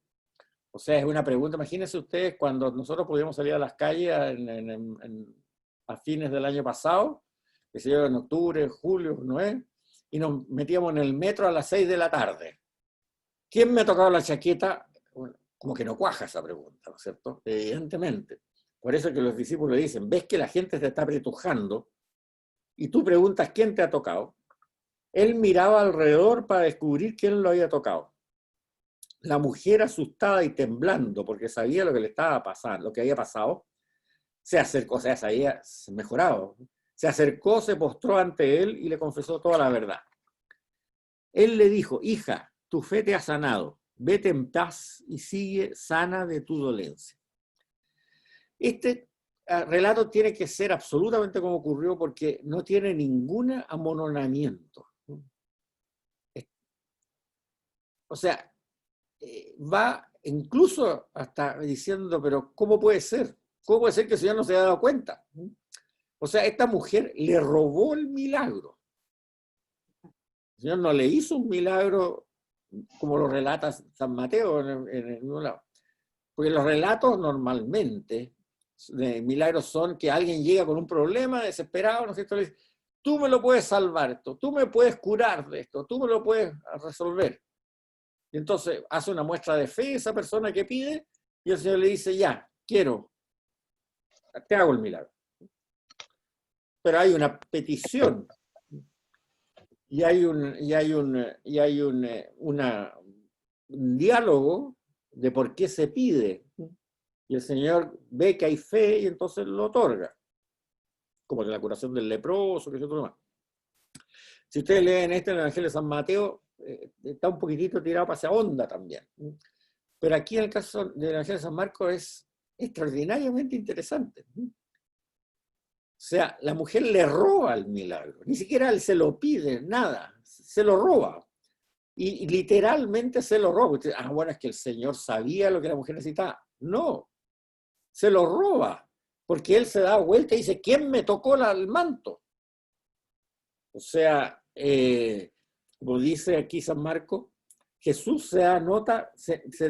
O sea, es una pregunta, imagínense ustedes cuando nosotros podíamos salir a las calles a fines del año pasado, que se lleva en octubre, julio, ¿no es? Y nos metíamos en el metro a las 6 de la tarde. ¿Quién me ha tocado la chaqueta? Bueno, como que no cuaja esa pregunta, ¿no es cierto? Evidentemente. Por eso que los discípulos dicen, ¿ves que la gente te está apretujando? Y tú preguntas quién te ha tocado. Él miraba alrededor para descubrir quién lo había tocado. La mujer, asustada y temblando porque sabía lo que le estaba pasando, lo que había pasado, se acercó, o sea, se había mejorado. Se acercó, se postró ante él y le confesó toda la verdad. Él le dijo, hija, tu fe te ha sanado, vete en paz y sigue sana de tu dolencia. Este relato tiene que ser absolutamente como ocurrió porque no tiene ningún amononamiento. O sea, va incluso hasta diciendo, pero ¿cómo puede ser? ¿Cómo puede ser que el Señor no se haya dado cuenta? O sea, esta mujer le robó el milagro. El Señor no le hizo un milagro como lo relata San Mateo en un lado. Porque los relatos normalmente de milagros son que alguien llega con un problema desesperado, ¿no es cierto? Le dice, tú me lo puedes salvar esto, tú me puedes curar de esto, tú me lo puedes resolver. Y entonces hace una muestra de fe esa persona que pide y el Señor le dice, ya, quiero, te hago el milagro. Pero hay una petición y hay un diálogo de por qué se pide. Y el Señor ve que hay fe y entonces lo otorga. Como en la curación del leproso, que es otro más. Si ustedes leen en el Evangelio de San Mateo, está un poquitito tirado para esa onda también. Pero aquí en el caso del Evangelio de San Marcos es extraordinariamente interesante. O sea, la mujer le roba el milagro, ni siquiera él se lo pide, nada, se lo roba. Y literalmente se lo roba. Usted, bueno, es que el Señor sabía lo que la mujer necesitaba. No, se lo roba, porque él se da vuelta y dice, ¿quién me tocó el manto? O sea, como dice aquí San Marcos, Jesús se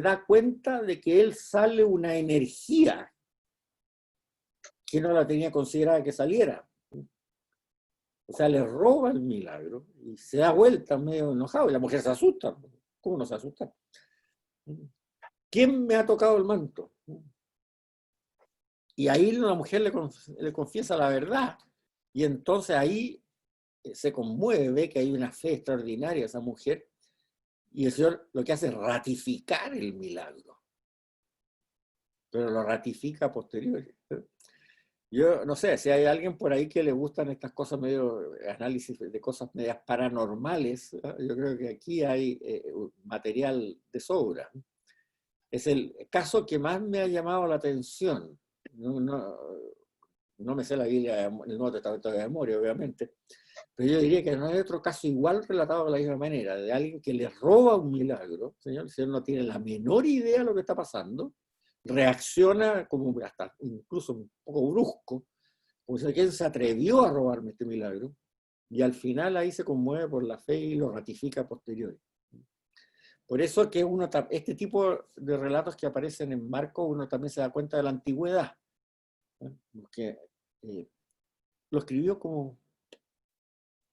da cuenta de que él sale una energía que no la tenía considerada que saliera. O sea, le roba el milagro y se da vuelta medio enojado y la mujer se asusta. ¿Cómo no se asusta? ¿Quién me ha tocado el manto? Y ahí la mujer le confiesa la verdad. Y entonces ahí se conmueve, ve que hay una fe extraordinaria a esa mujer. Y el Señor lo que hace es ratificar el milagro. Pero lo ratifica a posteriori. Yo no sé, si hay alguien por ahí que le gustan estas cosas medio, análisis de cosas medias paranormales, yo creo que aquí hay material de sobra. Es el caso que más me ha llamado la atención. No me sé la Biblia, el Nuevo Testamento de memoria, obviamente, pero yo diría que no hay otro caso igual relatado de la misma manera, de alguien que le roba un milagro. El Señor no tiene la menor idea de lo que está pasando, reacciona como hasta incluso un poco brusco, como si alguien se atrevió a robarme este milagro, y al final ahí se conmueve por la fe y lo ratifica a posteriori. Por eso que este tipo de relatos que aparecen en Marcos, uno también se da cuenta de la antigüedad, porque lo escribió como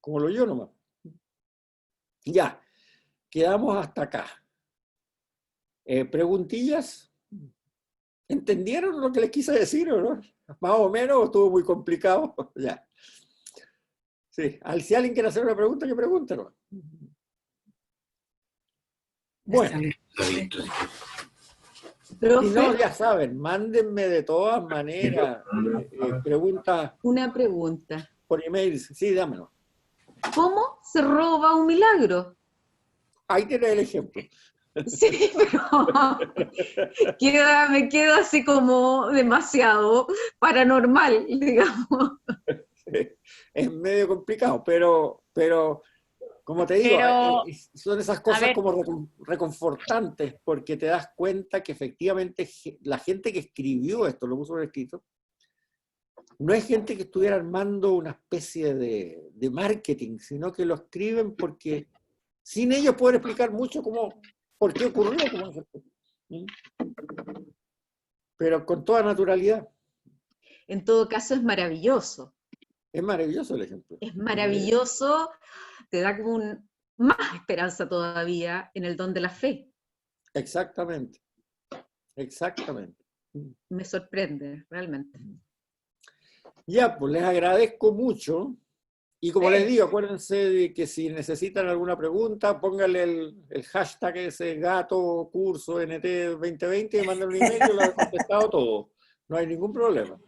lo oyó nomás. Ya, quedamos hasta acá. ¿Preguntillas? ¿Entendieron lo que les quise decir o no? Más o menos, estuvo muy complicado. Ya. Sí, si alguien quiere hacer una pregunta, que pregunte, ¿no? Bueno. Si no, ya saben, mándenme de todas maneras preguntas. Una pregunta. Por email, sí, dámelo. ¿Cómo se roba un milagro? Ahí tenés el ejemplo. Sí, pero me quedo así como demasiado paranormal, digamos. Sí, es medio complicado, pero como te digo, son esas cosas como reconfortantes, porque te das cuenta que efectivamente la gente que escribió esto, lo puso por escrito, no es gente que estuviera armando una especie de marketing, sino que lo escriben porque sin ellos poder explicar mucho por qué ocurrió. Pero con toda naturalidad. En todo caso es maravilloso. Es maravilloso el ejemplo. Es maravilloso, te da como más esperanza todavía en el don de la fe. Exactamente. Exactamente. Me sorprende, realmente. Ya, pues les agradezco mucho. Y como les digo, acuérdense de que si necesitan alguna pregunta, pónganle el hashtag ese gato curso NT 2020 y manden un email y lo he contestado todo. No hay ningún problema.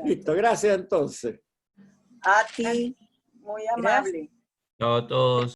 Listo, gracias entonces. A ti, muy amable. Chao a todos.